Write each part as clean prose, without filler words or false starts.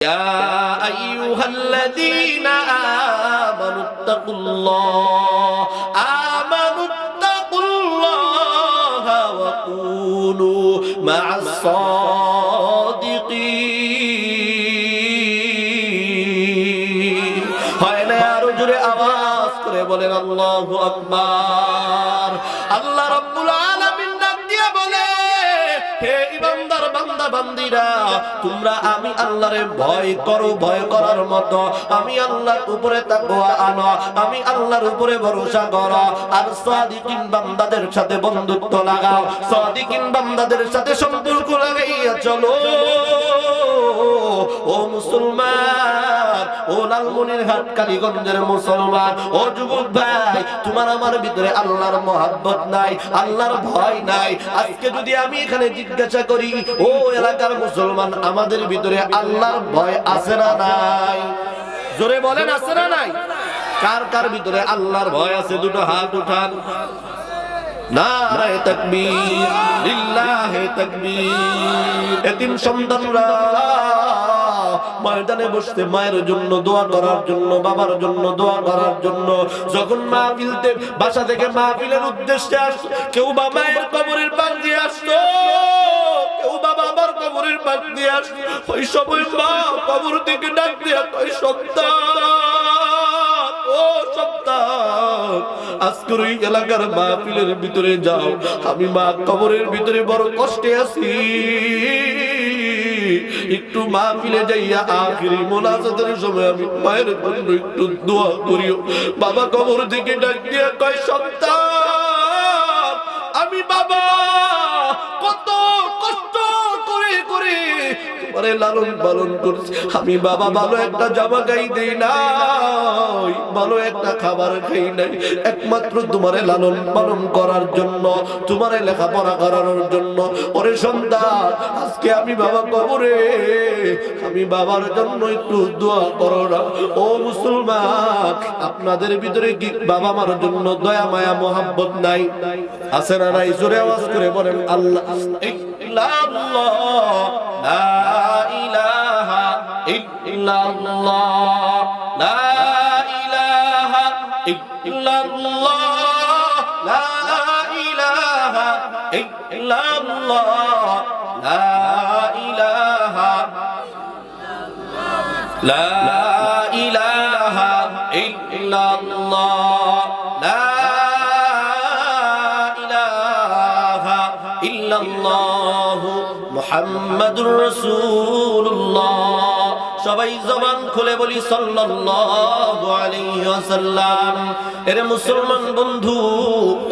يا أيها الذين آمنوا اتقوا الله وكونوا مع الصادقين হয় না আরো জোরে আওয়াজ করে বলেন আল্লাহু আকবার। আল্লাহ রাব্বুল আলামিন ডাক দিয়ে বলে, হে ইমানদার বান্দা বান্দীরা, তোমরা আমি আল্লাহরে ভয় করো, ভয় করার মতো আমি আল্লাহর উপরে তাকওয়া আনো, আমি আল্লাহর উপরে ভরসা করো, আর সাদিকিন বান্দাদের সাথে বন্ধুত্ব লাগাও, সাদিকিন বান্দাদের সাথে সম্পর্ক লাগাইয়া চলো। ও মুসলমান, ও লালমনিরহাট কালীগঞ্জের মুসলমান, ও যুবক ভাই, তোমার আমার ভিতরে আল্লাহর মহব্বত নাই, আল্লাহর ভয় নাই। আজকে যদি আমি এখানে জিজ্ঞাসা করি, ও এলাকার মুসলমান, আমাদের ভিতরে আল্লাহর ভয় আছে না নাই? জোরে বলেন, আছে না নাই? কার কার ভিতরে আল্লাহর ভয় আছে? দুটো হাত উঠান। নারায়ে তাকবীর, লিল্লাহে তাকবীর। এতিম সন্তানরা ময়দানে বসতে মায়ের জন্য দোয়া করার জন্য, বাবার জন্য দোয়া করার জন্য, যখন মাহফিলতে বাসা থেকে মাহফিলের উদ্দেশ্যে আসতো, কেউ বা মায়ের কবরের পাশ দিয়ে আসতো, কেউ বা বাবার কবরের পাশ দিয়ে আসতো, ওই সময় মা কবর থেকে ডাক দিয়ে কই, সন্তান, ও সন্তান, আজকের ওই এলাকার মাহফিলের ভিতরে যাও, আমি মা কবরের ভিতরে বড় কষ্টে আছি, একটু মাহফিলে যাইয়া আখিরি মোনাজাতের সময় আমি মায়ের জন্য একটু দোয়া করিও। বাবা কবর থেকে ডাক দিয়ে কয়, সন্তান, আমি বাবা কত কষ্ট করে করে তোমারে লালন পালন করছি, আমি বাবা ভালো একটা জামা গাই দেই নাই, ভালো একটা খাবার খাই নাই, একমাত্র তোমারে লালন পালন করার জন্য, তোমারে লেখাপড়া করানোর জন্য। ওরে সন্তান, আজকে আমি বাবা কবরে, আমি বাবার জন্য একটু দোয়া করো না। ও মুসলমান, আপনাদের ভিতরে কি বাবা মার জন্য দয়া মায়া মোহাব্বত নাই? আছে না নাই? জোরে আওয়াজ করে বলেন আল্লাহ ইল্লাল্লাহ, লা ইলাহা ইল্লাল্লাহ, লা ইলাহা ইল্লাল্লাহ, লা ইলাহা ইল্লাল্লাহ, লা ইলাহা, লা ইলাহা ইল্লাল্লাহ, লা ইলাহা ইল্লাল্লাহ, মুহাম্মাদুর রাসূলুল্লাহ। সবাই জবান খুলে বলি সাল্লাল্লাহু আলাইহি ওয়াসাল্লাম। এরে মুসলমান বন্ধু,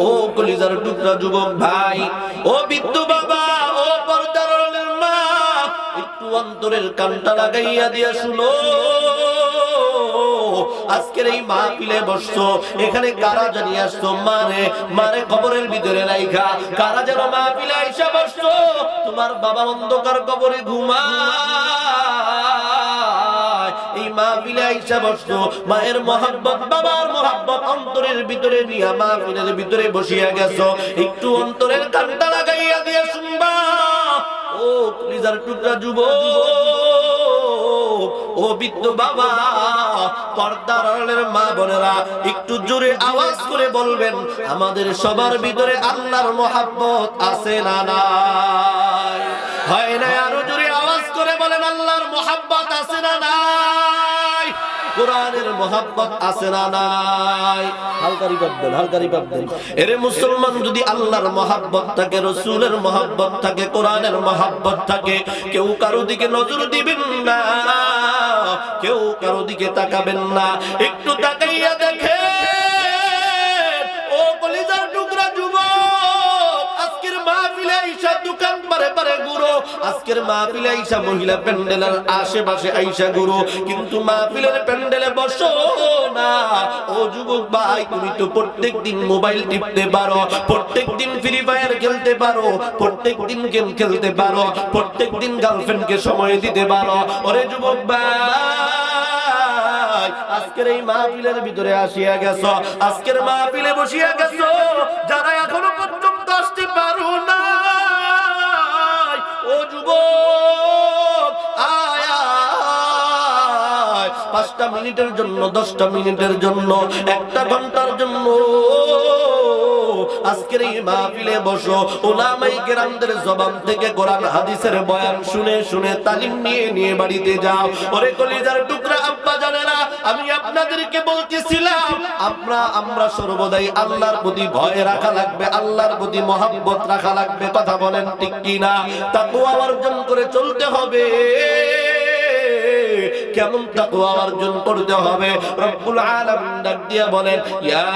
ও কলিজার টুকরা যুবক ভাই, ও বৃদ্ধ বাবা, ও পর্দার আড়ালের মা, একটু অন্তরের কানটা লাগাইয়া দিয়া শুনো। আজকের এই মাহফিলে বসছো, এখানে কারা জানি আসছো মারে মারে কবরের ভিতরে রাইখা, কারা যেন মাহফিলে আইসা বসছো, তোমার বাবা অন্ধকার কবরে ঘুমায়, এই মাহফিলে আইসা বসছো, মায়ের মহব্বত বাবার মহব্বত অন্তরের ভিতরে নিয়া মাহফিলের ভিতরে বসিয়া গেছো, একটু অন্তরের কানটা লাগাইয়া দিয়ে শুনবা। ও কলিজার টুকরা যুবক, ও বৃদ্ধ বাবা, পর্দার আড়ালের মা বোনেরা, একটু জোরে আওয়াজ করে বলবেন, আমাদের সবার ভিতরে আল্লাহর মহব্বত আছে না নাই? হয় না? আরো জোরে আওয়াজ করে বলেন, আল্লাহর মহব্বত আছে না নাই? কোরআনের মহব্বত আছে না নাই? হালকারি পাবেন, হালকারি পাবেন। এরে মুসলমান, যদি আল্লাহর মহব্বত থাকে, রাসূলের মহব্বত থাকে, কোরআনের মহব্বত থাকে, কেউ কারো দিকে নজর দিবেন না, কেউ কারো দিকে তাকাবেন না। একটু তাকাইয়া দেখে, ও কলিজার টুকরা যুবক, আজকের মাহফিলে আইসা দোকান পারে পারে ঘুরো, আজকের মাহফিলে আইসা মহিলা প্যান্ডেলের আশেপাশে আইসা ঘুরো, কিন্তু মাহফিলের প্যান্ডেলে বসো না। ও যুবক ভাই, তুমি তো প্রত্যেকদিন মোবাইল টিপতে পারো, প্রত্যেকদিন ফ্রি ফায়ার খেলতে পারো, প্রত্যেকদিন গেম খেলতে পারো, প্রত্যেকদিন গার্লফ্রেন্ডকে সময় দিতে পারো। ওরে যুবক ভাই, আজকের এই মাহফিলের ভিতরে আসিয়া গেছো, আজকের মাহফিলে বসিয়া গেছো, যারা এখনো পর্যন্ত আসতে পারো না, ও যুবক, আয়া 5টা মিনিটের জন্য, 10টা মিনিটের জন্য, 1টা ঘন্টার জন্য আজকের এই মাহফিলে বসো, উলামায়ে কেরামদের জবান থেকে কোরআন হাদিসের বয়ান শুনে শুনে তালিম নিয়ে নিয়ে বাড়িতে যাও। ওরে কলিজার টুকরা আব্বা জানেরা, আমি আপনাদেরকে বলতেছিলাম আমরা সর্বদাই আল্লাহর প্রতি ভয় রাখা লাগবে, আল্লাহর প্রতি মহব্বত রাখা লাগবে। কথা বলেন ঠিক কি না? তাকওয়া অর্জন করে চলতে হবে। কেমন তাকওয়া অর্জন করতে হবে? রব্বুল আলামিন ডাক দিয়া বলেন, ইয়া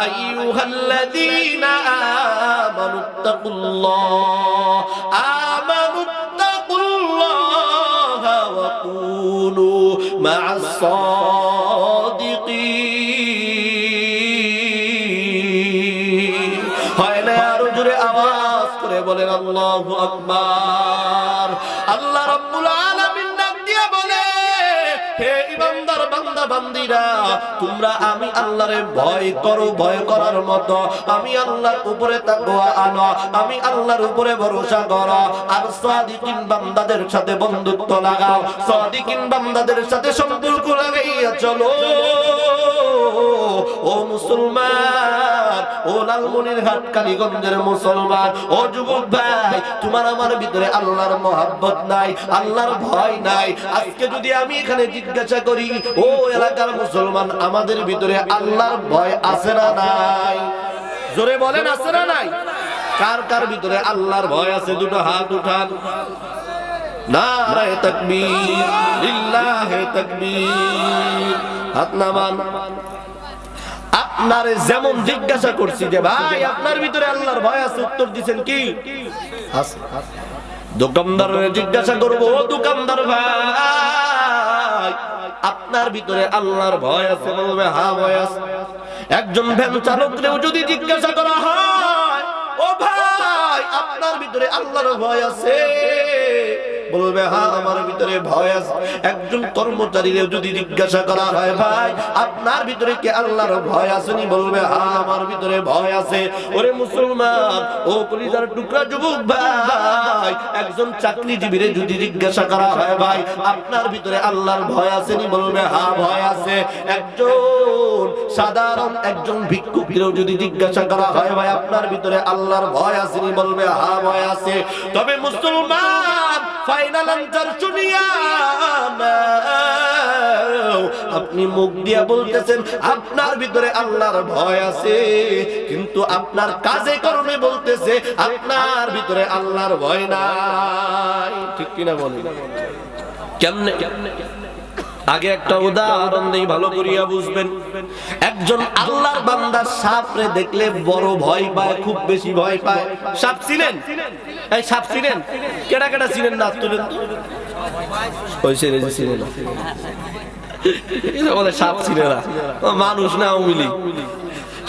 আইয়ুহাল্লাযীনা আমানুত্তাকুল্লাহ ওয়া কুনু মা'আস সাদিকিন। হয় না? আরো জোরে আওয়াজ করে বলেন আল্লাহু আকবার। আল্লাহ রাব্বুল আলামিন ডাক দিয়া বলে, হে ইমানদার বান্দা বান্দীরা, তোমরা আমি আল্লাহরে ভয় করো, ভয় করার মতো আমি আল্লাহর উপরে তাকওয়া আনো, আমি আল্লাহর উপরে ভরসা করো, আর সাদিকিন বান্দাদের সাথে বন্ধুত্ব লাগাও, সাদিকিন বান্দাদের সাথে সম্পর্ক লাগাইয়া চলো। ও মুসলমান, ও লালমনিরহাট কালীগঞ্জের মুসলমান, ও যুবক ভাই, তোমার আমার ভিতরে আল্লাহর মহব্বত নাই, আল্লাহর ভয় নাই। আজকে যদি আমি এখানে জিজ্ঞাসা করি, ও এলাকার মুসলমান, আমাদের ভিতরে আল্লাহর ভয় আছে না নাই? জোরে বলেন, আছে না নাই? কার কার ভিতরে আল্লাহর ভয় আছে? দুটো হাত উঠান। নারায়ে তাকবীর, লিল্লাহে তাকবীর। হাত নামান। আপনারে যেমন জিজ্ঞাসা করছি যে ভাই আপনার ভিতরে আল্লাহর ভয় আছে, উত্তর দিবেন কি? আছে। দোকানদারের জিজ্ঞাসা করব, ও দোকানদার ভাই আপনার ভিতরে আল্লাহর ভয় আছে? বলবে হ্যাঁ ভয় আছে। একজন ভ্যান চালককেও যদি জিজ্ঞাসা করা হয়, ও ভাই আপনার ভিতরে আল্লাহর ভয় আছে? বলবে হ্যাঁ আমার ভিতরে ভয় আছে। একজন কর্মচারীকে যদি জিজ্ঞাসা করা হয়, ভাই আপনার ভিতরে কি আল্লাহর ভয় আসেনি? বলবে হ্যাঁ আমার ভিতরে ভয় আছে। ওরে মুসলমান, ও কলিজার টুকরা যুবক ভাই, একজন চাকরিজীবীরে যদি জিজ্ঞাসা করা হয়, ভাই আপনার ভিতরে আল্লাহর ভয় আসেনি? বলবে হ্যাঁ ভয় আছে। একজন সাধারণ একজন ভিক্ষুকেও যদি জিজ্ঞাসা করা হয়, ভাই আপনার ভিতরে আল্লাহর ভয় আসেনি? বলবে হ্যাঁ ভয় আছে। তবে মুসলমান, ফাইনাল আনসার শুনিয়া আপনি মুখ দিয়া বলতেছেন আপনার ভিতরে আল্লাহর ভয় আছে, কিন্তু আপনার কাজে কর্মে বলতেছে আপনার ভিতরে আল্লাহর ভয় নাই। ঠিক কিনা বলেন? কেমনে? আগে একটা উদাহরণ দেই, ভালো করিয়া বুঝবেন। একজন আল্লাহর বান্দা সাপরে দেখলে বড় ভয় পায়, খুব বেশি ভয় পায়। সাপ ছিলেন? এই সাপ ছিলেন? কেডা কেডা ছিলেন না তুলেন তো? ওই ছেলে ছিলেন না, এটা বলে সাপ ছিল না, মানুষ না উমিলি।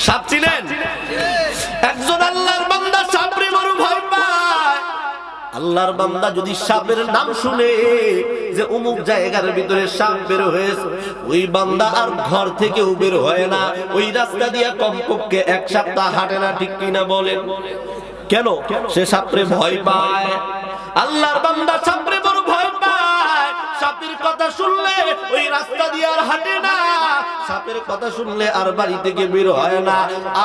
সাপ ছিলেন? একজন আল্লাহর বান্দা সাপরে বড় ভয় পায়। আল্লাহর বান্দা যদি সাপের নাম শুনে যে অমুক জায়গার ভিতরে সাপ বের হয়েছে, ওই বান্দা আর ঘর থেকে বের হয় না, ওই রাস্তা দিয়ে কমপক্ষে 1 সপ্তাহ হাঁটে না। ঠিক কিনা বলেন? কেন? সে সাপরে ভয় পায়। আল্লাহর বান্দা সাপরে বড় ভয় পায়। সাপের কথা শুনলে ওই রাস্তা দিয়ে আর হাঁটে না, সাপের কথা শুনলে আর বাড়ি থেকে বের হয় না।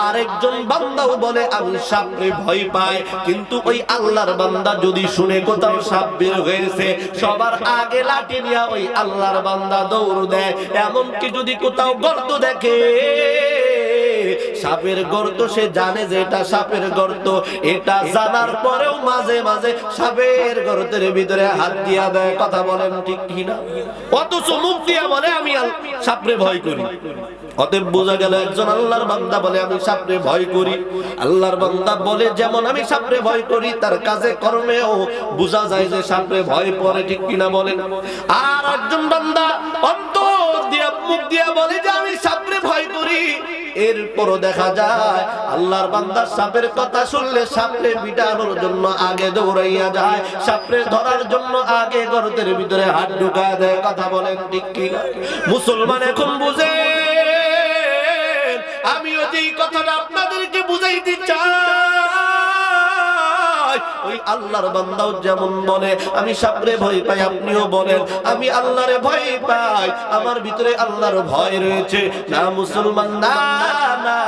আর একজন বান্দাও বলে আমি সাপরে ভয় পাই, কিন্তু ওই আল্লাহর বান্দা যদি শুনে কোথাও সাপ বের হয়েছে, সবার আগে লাঠি নিয়ে ওই আল্লাহর বান্দা দৌড় দেয়। এমনকি যদি কোথাও গর্ত দেখে, সাপের গর্ত, সে জানে যে এটা সাপের গর্ত, এটা জানার পরেও মাঝে মাঝে সাপের গর্তের ভিতরে হাত দিয়া দেয়। কথা বলেন ঠিক কিনা? অথচ মুখ দিয়া বলে আমি সাপরে ভয় করি। অতএব বোঝা গেল একজন আল্লাহর বান্দা বলে আমি সাপরে ভয় করি। আল্লাহর বান্দা বলে যেমন আমি সাপরে ভয় করি, তার কাজে কর্মেও বোঝা যায় যে সাপরে ভয় পড়ে। ঠিক কিনা বলেন? আর একজন বান্দা অন্তর দিয়া মুখ দিয়া বলে যে আমি সাপরে ভয় করি, এরপরও দেখা যায় আল্লাহর বান্দা সাপের কথা শুনলে সাপরে বিটানোর জন্য আগে দৌড়াইয়া যায়, সাপরে ধরার জন্য আগে গর্তের ভিতরে হাত ঢুকায় দেয়। কথা বলেন ঠিক কিনা? মুসলমান এখন বুঝে, আমিও যেই কথাটা আপনাদেরকে বুঝাইতে চাই, পাই, ওই আল্লাহর বান্দাও যেমন বলে আমি সাপরে ভয় পাই, আপনিও বলেন আমি আল্লাহরে ভয় পাই, আমার ভিতরে আল্লাহর ভয় রয়েছে। না মুসলমান, না না,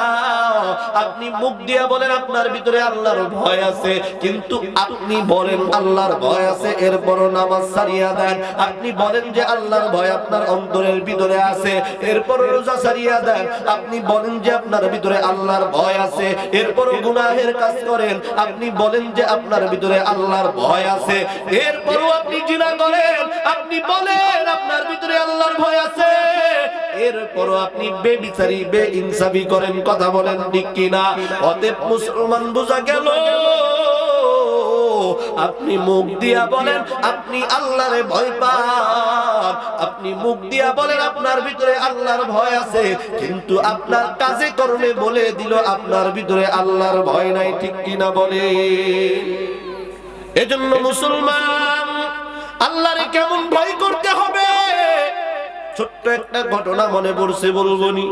আপনি মুখ দিয়ে বলেন আপনার ভিতরে আল্লাহর ভয় আছে, কিন্তু আপনি বলেন আল্লাহর ভয় আছে, এরপরও নামাজ ছাড়িয়া দেন। আপনি বলেন যে আল্লাহর ভয় আপনার অন্তরের ভিতরে আছে, এরপরও রোজা ছাড়িয়া দেন। আপনি বলেন যে আপনার ভিতরে আল্লাহর ভয় আছে, এরপরও গুনাহের কাজ করেন। আপনি বলেন যে আপনার ভিতরে আল্লাহর ভয় আছে, এরপরও আপনি জিনা করেন। আপনি বলেন আপনার ভিতরে আল্লাহর ভয় আছে, এরপরও আপনি বেবিচারি বেইনসাফি করেন। কথা বলেন ঠিক কিনা? অতএব মুসলমান বোঝা গেল, আপনি মুখ দিয়া বলেন আপনি আল্লাহরে ভয় পান, আপনি মুখ দিয়া বলেন আপনার ভিতরে আল্লাহর ভয় আছে, কিন্তু আপনার কাজে কর্মে বলে দিল আপনার ভিতরে আল্লাহর ভয় নাই। ঠিক কিনা বলে? এজন্য মুসলমান আল্লাহরে কেমন ভয় করতে হবে, ছোট্ট একটা ঘটনা মনে পড়ছে, বলবনি।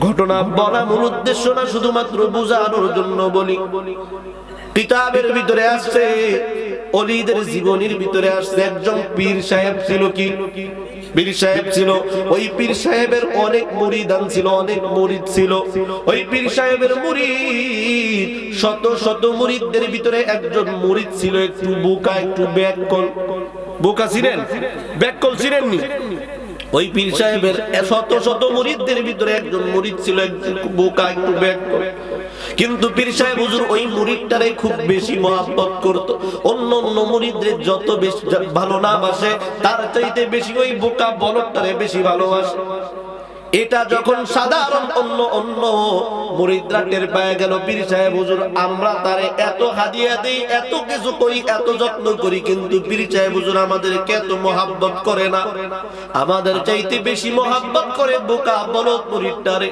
ঘটনা বলা মূল উদ্দেশ্য না, শুধুমাত্র বোঝানোর জন্য বলি। কিতাবের ভিতরে আসছে, ওলিদের জীবনীর ভিতরে আসছে, একজন পীর সাহেব ছিল। কি পীর সাহেব ছিল? ওই পীর সাহেবের অনেক মুরিদান ছিল, অনেক মুরিদ ছিল। ওই পীর সাহেবের মুরিদ, শত শত মুরিদদের ভিতরে একজন মুরিদ ছিল একটু বোকা, একটু ব্যাককল। বোকা ছিলেন, ব্যাককল ছিলেন নি? ওই পীর সাহেবের শত শত মুরিদদের ভিতরে একজন মুরিদ ছিল একটু বোকা, একটু ব্যাককল। কিন্তু পীর সাহেব হুজুর ওই মুরিদটারে খুব বেশি মহব্বত করত। অন্য অন্য মুরিদদের যত বেশি ভালো না বাসে, তার চাইতে বেশি ওই বোকা বলদটারে বেশি ভালোবাসে। এটা যখন সাধারণ অন্য অন্য মুরিদরা টের পেয়ে গেল, পীর সাহেব হুজুর আমরা তারে এত হাদিয়া দেই, এত কিছু করি, এত যত্ন করি, কিন্তু পীর সাহেব হুজুর আমাদেরকে এত মহব্বত করে না, আমাদের চাইতে বেশি মহব্বত করে বোকা বলদ মুরিদটারে।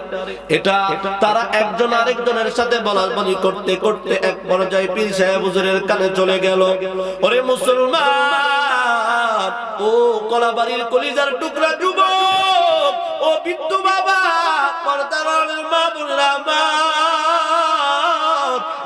এটা তারা একজন আরেকজনের সাথে বলাবলি করতে করতে এক পর্যায়ে পীর সাহেব হুজুরের কানে চলে গেল, ওরে মুসলমান, ও কলাবাড়ির কলিজার টুকরা যুবক, ও বিদ্যু বাবা, পর্দার মা বোনেরা,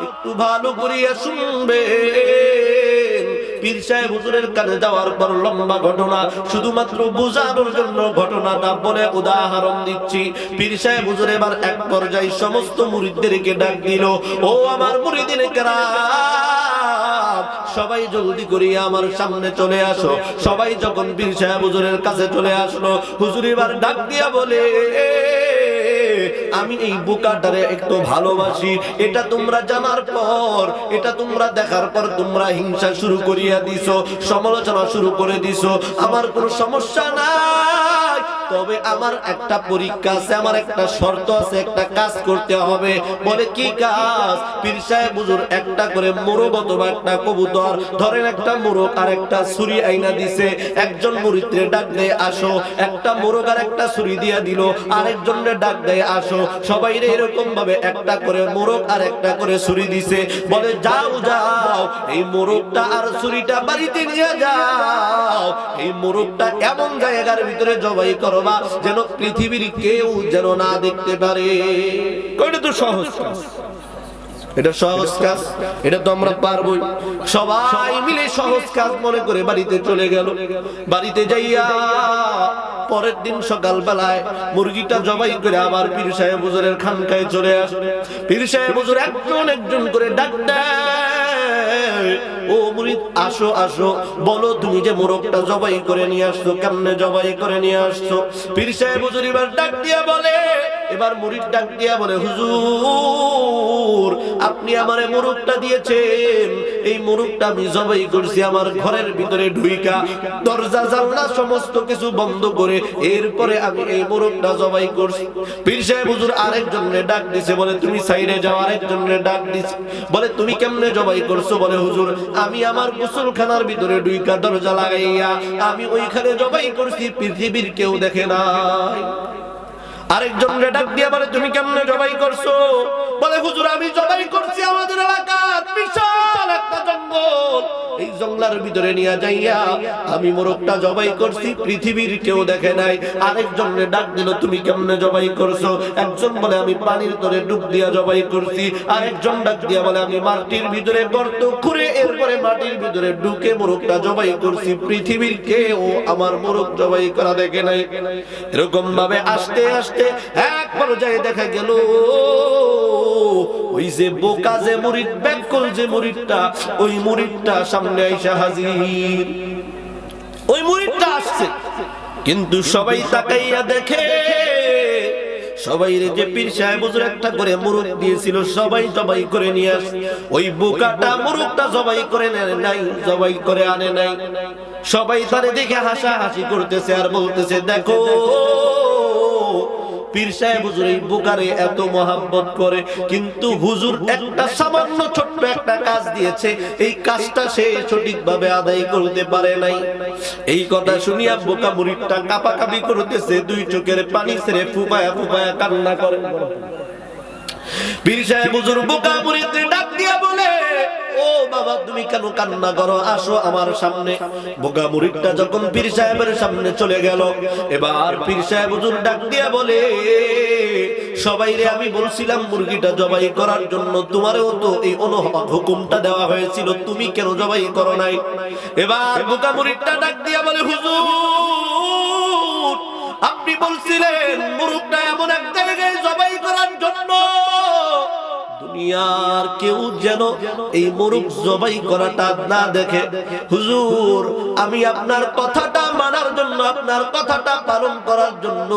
একটু ভালো করিয়া শুনবেন। পীর সাহেব হুজুরের কানে যাওয়ার পর লম্বা ঘটনা, শুধুমাত্র বোঝানোর জন্য ঘটনাটা বলে উদাহরণ দিচ্ছি। পীর সাহেব হুজুর এবার এক পর্যায়ে সমস্ত মুরিদদেরকে ডাক দিল, ও আমার মুরিদিনে কেরাম, সবাই জলদি করিয়া আমার সামনে চলে আসো। সবাই যখন পীর সাহেব হুজুরের কাছে চলে আসলো, হুজুর এবার ডাক দিয়া বলে, আমি এই বোকাটারে একটু ভালোবাসি। এটা তোমরা জানার পর, এটা তোমরা দেখার পর তোমরা হিংসা শুরু করিয়া দিছো, সমালোচনা শুরু করে দিছো। আমার কোনো সমস্যা নাই, তবে আমার একটা পরীক্ষা আছে, আমার একটা শর্ত আছে, একটা কাজ করতে হবে। বলে কি কাজ? পীর সাহেব হুজুর একটা করে মোরগ অথবা একটা কবুতর, ধরেন একটা মোরগ আর একটা ছুরি আইনা দিছে, একজন মুরিদরে ডাক দেয় আসো, একটা মোরগ আর একটা ছুরি দিয়া দিল, আরেকজনরে ডাক দেয় আসো। সবাই এরকম ভাবে একটা করে মোরগ আর একটা করে ছুরি দিছে। বলে যাও যাও, এই মোরগটা আর ছুরিটা বাড়িতে নিয়ে যাও, এই মোরগটা এমন জায়গার ভিতরে জবাই করবা যেন পৃথিবীর কেউ যেন না দেখতে পারে। এটা তো সহজ কাজ, এটা সহজ কাজ, এটা তো আমরা পারবোই। সবাই মিলে সহজ কাজ মনে করে বাড়িতে চলে গেল। বাড়িতে যাইয়া পরের দিন সকাল বেলায় মুরগিটা জবাই করে আবার পীর সাহেব হুজুরের খানকায় চলে আসে। পীর সাহেব হুজুর একজন একজন করে ডাক দেয়, ও মুরিদ আসো আসো, বলো তুমি যে মোরগটা জবাই করে নিয়ে আসছো, কেমনে জবাই করে নিয়ে আসছো? পীর সাহেব হুজুর এবার ডাক দিয়া বলে, এবার মুরিদ ডাক দিয়া বলে, হুজুর আপনি আমারে মোরগটা দিয়েছেন, এই মোরগটা আমি জবাই করছি আমার ঘরের ভিতরে ঢুইকা, দরজা জানলা সমস্ত কিছু বন্ধ করে, এরপরে আমি এই মোরগটা জবাই করছি। পীর সাহেব হুজুর আরেকজনরে ডাক দিছে, বলে তুমি সাইডে যাও। আরেকজনরে ডাক দিছে, বলে তুমি কেমনে জবাই করছো? বলে হুজুর আমি আমার গোসলখানার ভিতরে ঢুইকা দরজা লাগাইয়া আমি ওইখানে জবাই করছি, পৃথিবীর কেউ দেখে নাই। আরেকজন ডাক দিয়া বলে তুমি কেমনে জবাই করছো? বলে হুজুর আমি জবাই করছি আমাদের এলাকার বিশাল একটা জঙ্গল, এই জঙ্গলার ভিতরে নিয়ে যাইয়া আমি মোরগটা জবাই করছি, পৃথিবীর কেউ দেখে নাই। আরেকজনে ডাক দিল, তুমি কেমনে জবাই করছো? একজন বলে আমি পানির তরে ডুব দিয়া জবাই করছি, আরেকজন ডাক দিয়া বলে আমি মাটির ভিতরে গর্ত করে এরপরে মাটির ভিতরে ঢুকে মোরগটা জবাই করছি, পৃথিবীর কেউ আমার মোরগ জবাই করা দেখে নাই। এরকম ভাবে আস্তে আস্তে এক পর্যায়ে দেখা গেল ওই যে বোকা যে মুরিদ, ব্যাকল যে মুরিদটা, ওই মুরিদটা সামনে আইসা হাজির। ওই মুরিদটা আসছে, কিন্তু সবাই তাকাইয়া দেখে সবাই যে পীর সাহেব হুজুর একটা করে মুরগ দিয়েছিল সবাই জবাই করে নিয়ে আসে, ওই বোকাটা মুরগটা জবাই করে নেয় নাই, জবাই করে আনে নাই। সবাই তারে দেখে হাসাহাসি করতেছে আর বলতেছে, দেখো পীর সাহেব হুজুর এই বোকারে এত মহব্বত করে, কিন্তু হুজুর একটা সামান্য ছোট্ট একটা কাজ দিয়েছে, এই কাজটা সে সঠিকভাবে আদায় করতে পারে নাই। এই কথা শুনিয়া বোকা মুরিদটা কাঁপাকাঁপি করতেছে, দুই চোখের পানি ছেড়ে ফুপায়া ফুপায়া কান্না করে। পীর সাহেব হুজুর বোকা মুরিদকে ডাক দিয়া বলে, ও বাবা তুমি কেন কান্না করো, আসো আমার সামনে। বোকা মুরিদটা যখন পীর সাহেবের সামনে চলে গেল, এবার পীর সাহেব হুজুর ডাক দিয়া বলে, সবাইরে আমি বলছিলাম মুরগিটা জবাই করার জন্য, তোমারও তো এই হুকুমটা দেওয়া হয়েছিল, তুমি কেন জবাই করো নাই? এবার বোকা মুরিদটা ডাক দিয়া বলে, হুজুর আপনি বলছিলেন মুরগটা এমন এক জায়গায় জবাই করার জন্য দুনিয়ার কেউ যেন এই মোরগ জবাই করাটা না দেখে। হুজুর আমি আপনার কথাটা মানার জন্য, আপনার কথাটা পালন করার জন্য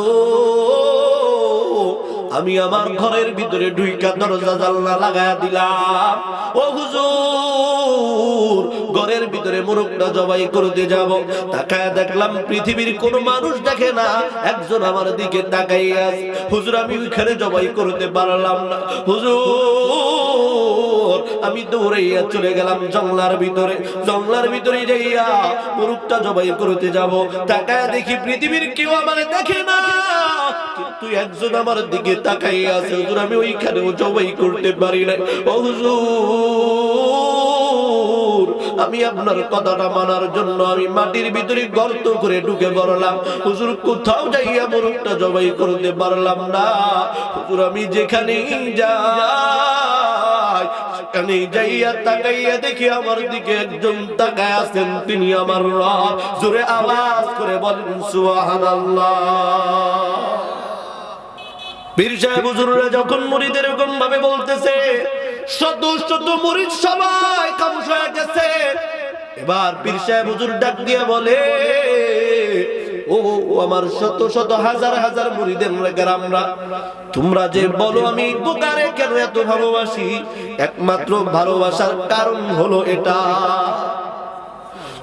আমি আমার ঘরের ভিতরে ঢুইকা দরজা জানলা লাগায়া দিলাম। ও হুজুর ঘরের ভিতরে মোরগটা জবাই করতে যাব, তাকায়া দেখলাম পৃথিবীর কোন মানুষ দেখে না, একজন আমার দিকে তাকাইয়া আছে। হুজুর আমি ওইখানে জবাই করতে পারলাম না, হুজুর আমি দৌড়াইয়া চলে গেলাম জঙ্গলার ভিতরে। জঙ্গলার ভিতরে যাইয়া মোরগটা জবাই করতে যাব, তাকায়া দেখি পৃথিবীর কেউ আমার দেখে না, কিন্তু একজন আমার দিকে তাকাইয়া আছে। হুজুর আমি ওইখানেও জবাই করতে পারি না। ও হুজুর আমি আপনার কথাটা মানার জন্য আমি মাটির ভিতরে গর্ত করে ঢুকে পড়লাম। হুজুর কোথাও যাইয়া মোরগটা জবাই করতে পারলাম না। হুজুর আমি যেখানেই যাই সেখানে যাইয়া তাকাইয়া দেখি আমার দিকে একজন তাকায় আছেন, তিনি আমার রব। জোরে আওয়াজ করে বলেন সুবহানাল্লাহ। পীর সাহেব হুজুররা যখন মুরিদ এরকম ভাবে বলতেছে, শত শত মুরিদ সবাই খামোশ হয়ে গেছে। এবার পীর সাহেব হুজুর ডাক দিয়ে বলে, ও আমার শত শত হাজার হাজার মুরিদের গ্রামরা, তোমরা যে বলো আমি বোকারে কেন এত ভালোবাসি, একমাত্র ভালোবাসার কারণ হলো এটা,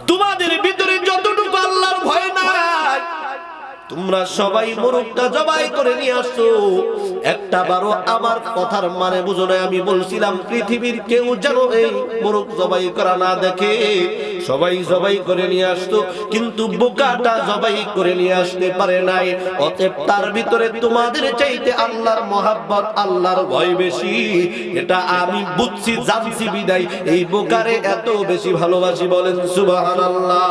তোমাদের ভিতরে যতটুকু আল্লাহর ভয় নাই, তোমরা সবাই মোরগটা জবাই করে নিয়ে আসছো, একটা বারো আমার কথার মানে বুঝো না। আমি বলছিলাম পৃথিবীর কেউ যেন এই মোরগ জবাই করা না দেখে, সবাই জবাই করে নিয়ে আসতো, কিন্তু বোকাটা জবাই করে নিয়ে আসতে পারে নাই। অতএব তার ভিতরে তোমাদের চাইতে আল্লাহর মহাব্বত, আল্লাহর ভয় বেশি, এটা আমি বুঝছি, জানছি বিদায় এই বোকারে এত বেশি ভালোবাসি। বলেন সুবহানাল্লাহ।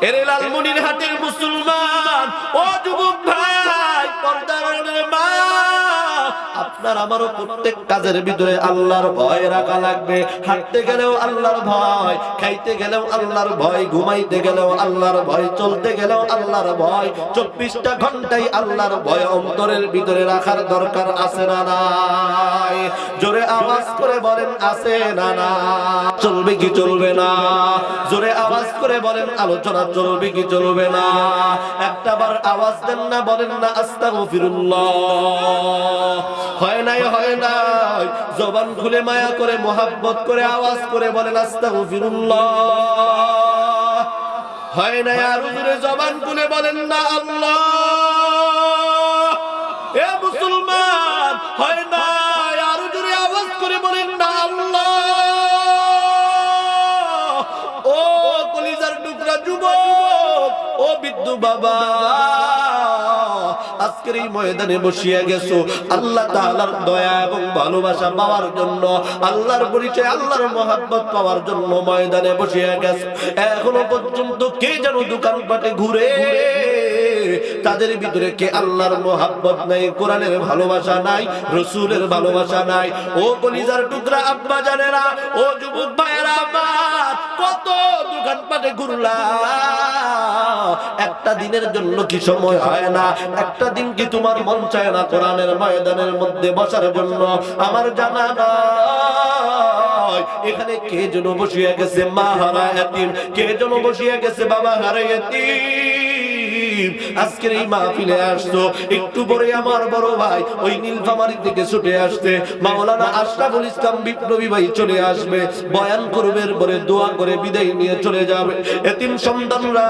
এরে লালমনিরহাটের মুসলমান, ও যুবক ভাই, পর্দার মা, আপনার আমারও প্রত্যেক কাজের ভিতরে আল্লাহর ভয় রাখা লাগবে। হাঁটতে গেলেও আল্লাহর ভয়, খাইতে গেলেও আল্লাহর ভয়, ঘুমাইতে গেলেও আল্লাহর ভয়, চলতে গেলেও আল্লাহর ভয়, 24টা ঘন্টায় আল্লাহর ভয় অন্তরের ভিতরে রাখার দরকার আছে না নাই? জোরে আওয়াজ করে বলেন আছে না না? চলবে কি চলবে না? জোরে আওয়াজ করে বলেন আলোচনা চলবে কি চলবে না? একটাবার আওয়াজ দেন না, বলেন না আস্তাগফিরুল্লাহ। হয় নাই, হয় নাই, জবান খুলে মায়া করে মোহাব্বত করে আওয়াজ করে বলেন আস্তাগফিরুল্লাহ। হয় নাই, আর জোরে জবান খুলে বলেন না আল্লাহ। এ মুসলমান, হয় নাই, আর জোরে আওয়াজ করে বলেন না আল্লাহ। ও কলিজার টুকরা যুবক, ও বিদ্যু বাবা, আজকের এই ময়দানে বসিয়া গেছো আল্লাহ তাআলার দয়া এবং ভালোবাসা পাওয়ার জন্য, আল্লাহর পরিচয় আল্লাহর মহব্বত পাওয়ার জন্য ময়দানে বসিয়া গেছো। এখনো পর্যন্ত কে যেন দোকানপাটে ঘুরে, তাদের ভিতরে কে আল্লাহর মহব্বত নাই, কোরআনের ভালোবাসা নাই, রাসূলের ভালোবাসা নাই। ও কলিজার টুকরা আব্বা জানেরা, ও যুবক ভাইয়েরা আমার, কত দোকানপাটে ঘুরলা, একটা দিনের জন্য কি সময় হয় না? একটা দিন কি তোমার মন চায় না কোরআনের ময়দানের মধ্যে বসার জন্য? আমার জানা নয় এখানে কে যেন বসিয়া গেছে মা হারা এতিম, কে যেন বসিয়া গেছে বাবা হারা এতিম। আজকের এই মাহফিলে আসতো, একটু পরে আমার বড় ভাই ওই নীলফামারী থেকে ছুটে আসছে, মাওলানা আশরাফুল ইসলাম বিপ্লবী ভাই চলে আসবে, বয়ান করবে, পরে দোয়া করে বিদায় নিয়ে চলে যাবে। এতিম সন্তানরা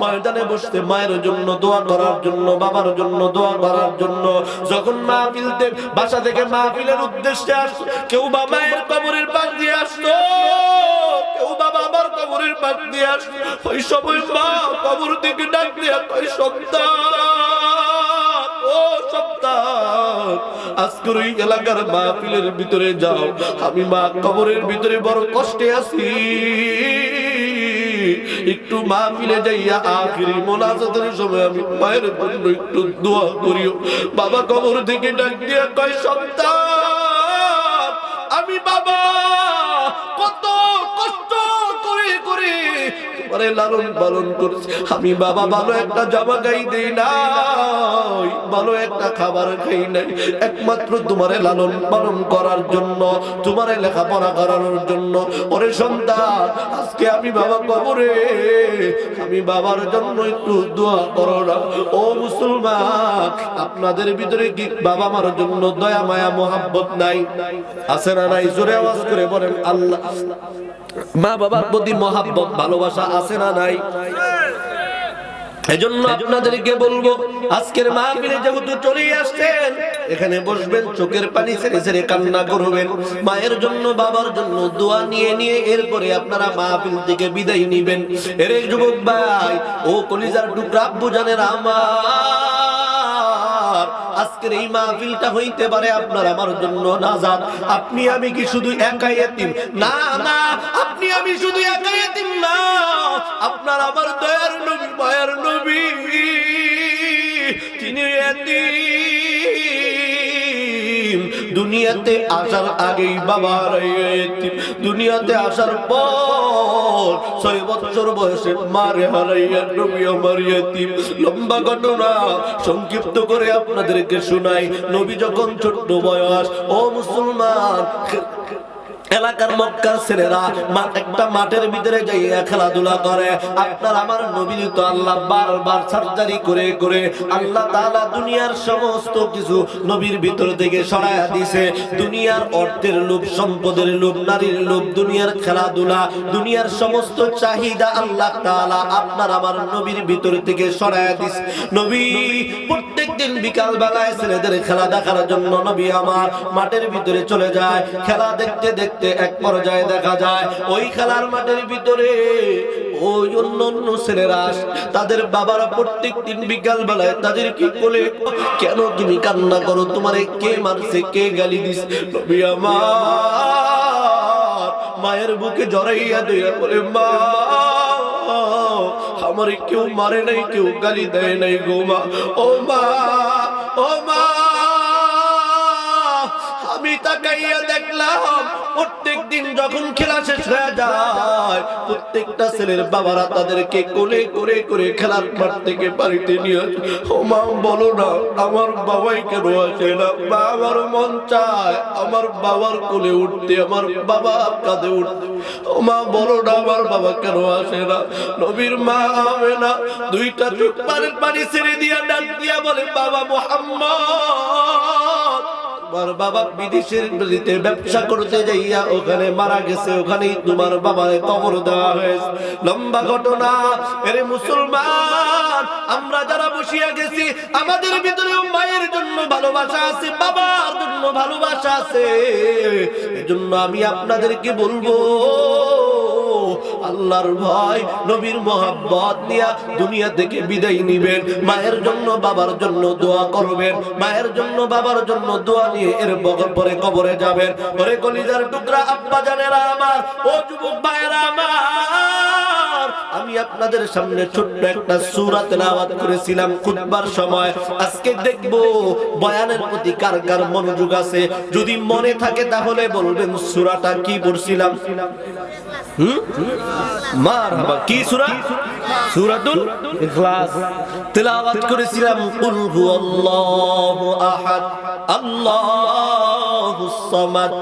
ময়দানে বসতে মায়ের জন্য দোয়া করার জন্য, বাবার জন্য দোয়া করার জন্য। যখন মাহফিলতে বাসা থেকে মাহফিলের উদ্দেশ্যে আসতো, কেউ বা মায়ের কবরের পাশ দিয়ে আসতো, কেউ বা বাবার কবরের পাশ দিয়ে আসতো। ওই সময় মা কবর থেকে ডাক দিয়ে কই সন্তান, ও সন্তান আজকের ওই এলাকার মাহফিলের ভিতরে যাও, আমি মা কবরের ভিতরে বড় কষ্টে আছি, একটু মাহফিলে যাইয়া আখিরি মোনাজাতের সময় আমি মায়ের জন্য একটু দোয়া করিও। বাবা কবর থেকে ডাক দিয়ে কয় সন্তান, আমি বাবা কত কষ্ট করে করে তোমারে লালন পালন করছি, আমি বাবা ভালো একটা জামা গাই দেই নাই, ভালো একটা খাবার খাই নাই, একমাত্র তোমারে লালন পালন করার জন্য, তোমারে লেখাপড়া করানোর জন্য। ওরে সন্তান আজকে আমি বাবা কবরে, আমি বাবার জন্য একটু দোয়া করো না। ও মুসলমান, আপনাদের ভিতরে কি বাবা মার জন্য দয়া মায়া মোহাব্বত নাই? আছে না নাই? জোরে আওয়াজ করে বলেন আল্লাহ। মা বাবার প্রতি মোহাব্বত ভালোবাসা আছে না নাই? এজন্য আপনাদেরকে বলবো, আজকের মাহফিলে যেহেতু চলে আসছেন, এখানে বসবেন, চোখের পানি ছেড়ে ছেড়ে কান্না করবেন, মায়ের জন্য বাবার জন্য দোয়া নিয়ে নিয়ে এরপরে আপনারা মাহফিল থেকে বিদায় নিবেন। এর যুবক ভাই, ও কলিজার টুকরা আব্বু জানেন আমার, আজকের এই মাহফিলটা হইতে পারে আপনার আমার জন্য নাজাত। আপনি আমি কি শুধু একাই এতিম? না না, আপনি আমি শুধু একাই এতিম না, আপনার আমার দয়ার নবী মায়ার নবী তিনি এতিম। দুনিয়াতে আসার আগেই বাবা এতিম, দুনিয়াতে আসার পর 6 বছর বয়সে মারে হারাইয়া নবী আমার এতিম। লম্বা ঘটনা সংক্ষিপ্ত করে আপনাদেরকে শোনাই। নবী যখন ছোট্ট বয়স, ও মুসলমান, এলাকার মক্কার ছেলেরা একটা মাঠের ভিতরে যাইয়া খেলাধুলা করে। আপনার আমার নবী তো আল্লাহ বারবার সার্জারি করে করে আল্লাহ তাআলা দুনিয়ার সমস্ত কিছু নবীর ভিতর থেকে সরাইয়া দিয়েছে। দুনিয়ার অর্থের লোভ, সম্পদের লোভ, নারীর লোভ, দুনিয়ার খেলাধুলা, দুনিয়ার সমস্ত চাহিদা আল্লাহ তাআলা আপনার আমার নবীর ভিতর থেকে সরাইয়া দিয়েছে। নবী প্রত্যেকদিন বিকাল বেলায় ছেলেদের খেলা দেখার জন্য নবী আমার মাঠের ভিতরে চলে যায়। খেলা দেখতে দেখতে এক পর্যায়ে দেখা যায় ওই খেলার মাঠের ভিতরে ওই অন্য ছেলেরা তাদের বাবারা প্রত্যেক দিন বিকাল বেলায় তাদের কি বলে, কেন তুমি কান্না করো, তোমারে কে মারছে, কে গালি দিছে? নবী আমার মায়ের বুকে জড়াইয়া দিয়া বলে, মা আমারে কেউ মারে নাই, কেউ গালি দেয় নাই গো মা। ও মা, ও মা, আমি তাকাইয়া দেখলাম প্রত্যেক দিন যখন খেলা শেষ হয়ে যায় প্রত্যেকটা ছেলের বাবারা তাদেরকে কোলে করে করে খেলার মাঠ থেকে বাড়িতে নিয়ে আসে। ও মা বলো না, আমার বাবাই কেন আসে না? মা আমার মন চায় আমার বাবার কোলে উঠতে, আমার বাবা কাঁধে উঠতে। ও মা বলো না, আমার বাবা কেন আসে না? নবীর মা আমেনা দুইটা চোখ পানি ছেড়ে দিয়া ডাক দিয়া বলে, বাবা মুহাম্মদ, তোমার বাবা বিদেশের নদীতে ব্যবসা করতে যাইয়া ওখানে মারা গেছে, ওখানেই তোমার বাবারে কবর দেওয়া হয়েছে। লম্বা ঘটনা। এরে মুসলমান, আমরা যারা বসিয়া গেছি আমাদের ভিতরে মায়ের জন্য ভালোবাসা আছে, বাবার জন্য ভালোবাসা আছে। এজন্য আমি আপনাদেরকে বলবো, আল্লাহর ভয় নবীর মোহাব্বত নিয়া দুনিয়া থেকে বিদায় নিবেন, মায়ের জন্য বাবার জন্য দোয়া করবেন, মায়ের জন্য বাবার জন্য দোয়া নিয়ে এর পরে কবরে যাবেন। ওরে কলিজার টুকরা আব্বা জানেরা আমার, ও যুবক ভাইয়েরা আমার, আমি আপনাদের সামনে ছোট্ট একটা সূরা তেলাওয়াত করেছিলাম খুতবার সময়। আজকে দেখব বয়ানের প্রতি কার কার মনোযোগ আছে। যদি মনে থাকে তাহলে বলবেন সূরাটা কি পড়ছিলাম? মারহাবা, কি সূরা? সূরাতুল ইখলাস তেলাওয়াত করেছিলাম। কুল হুয়াল্লাহু আহাদ আল্লাহুস সামাদ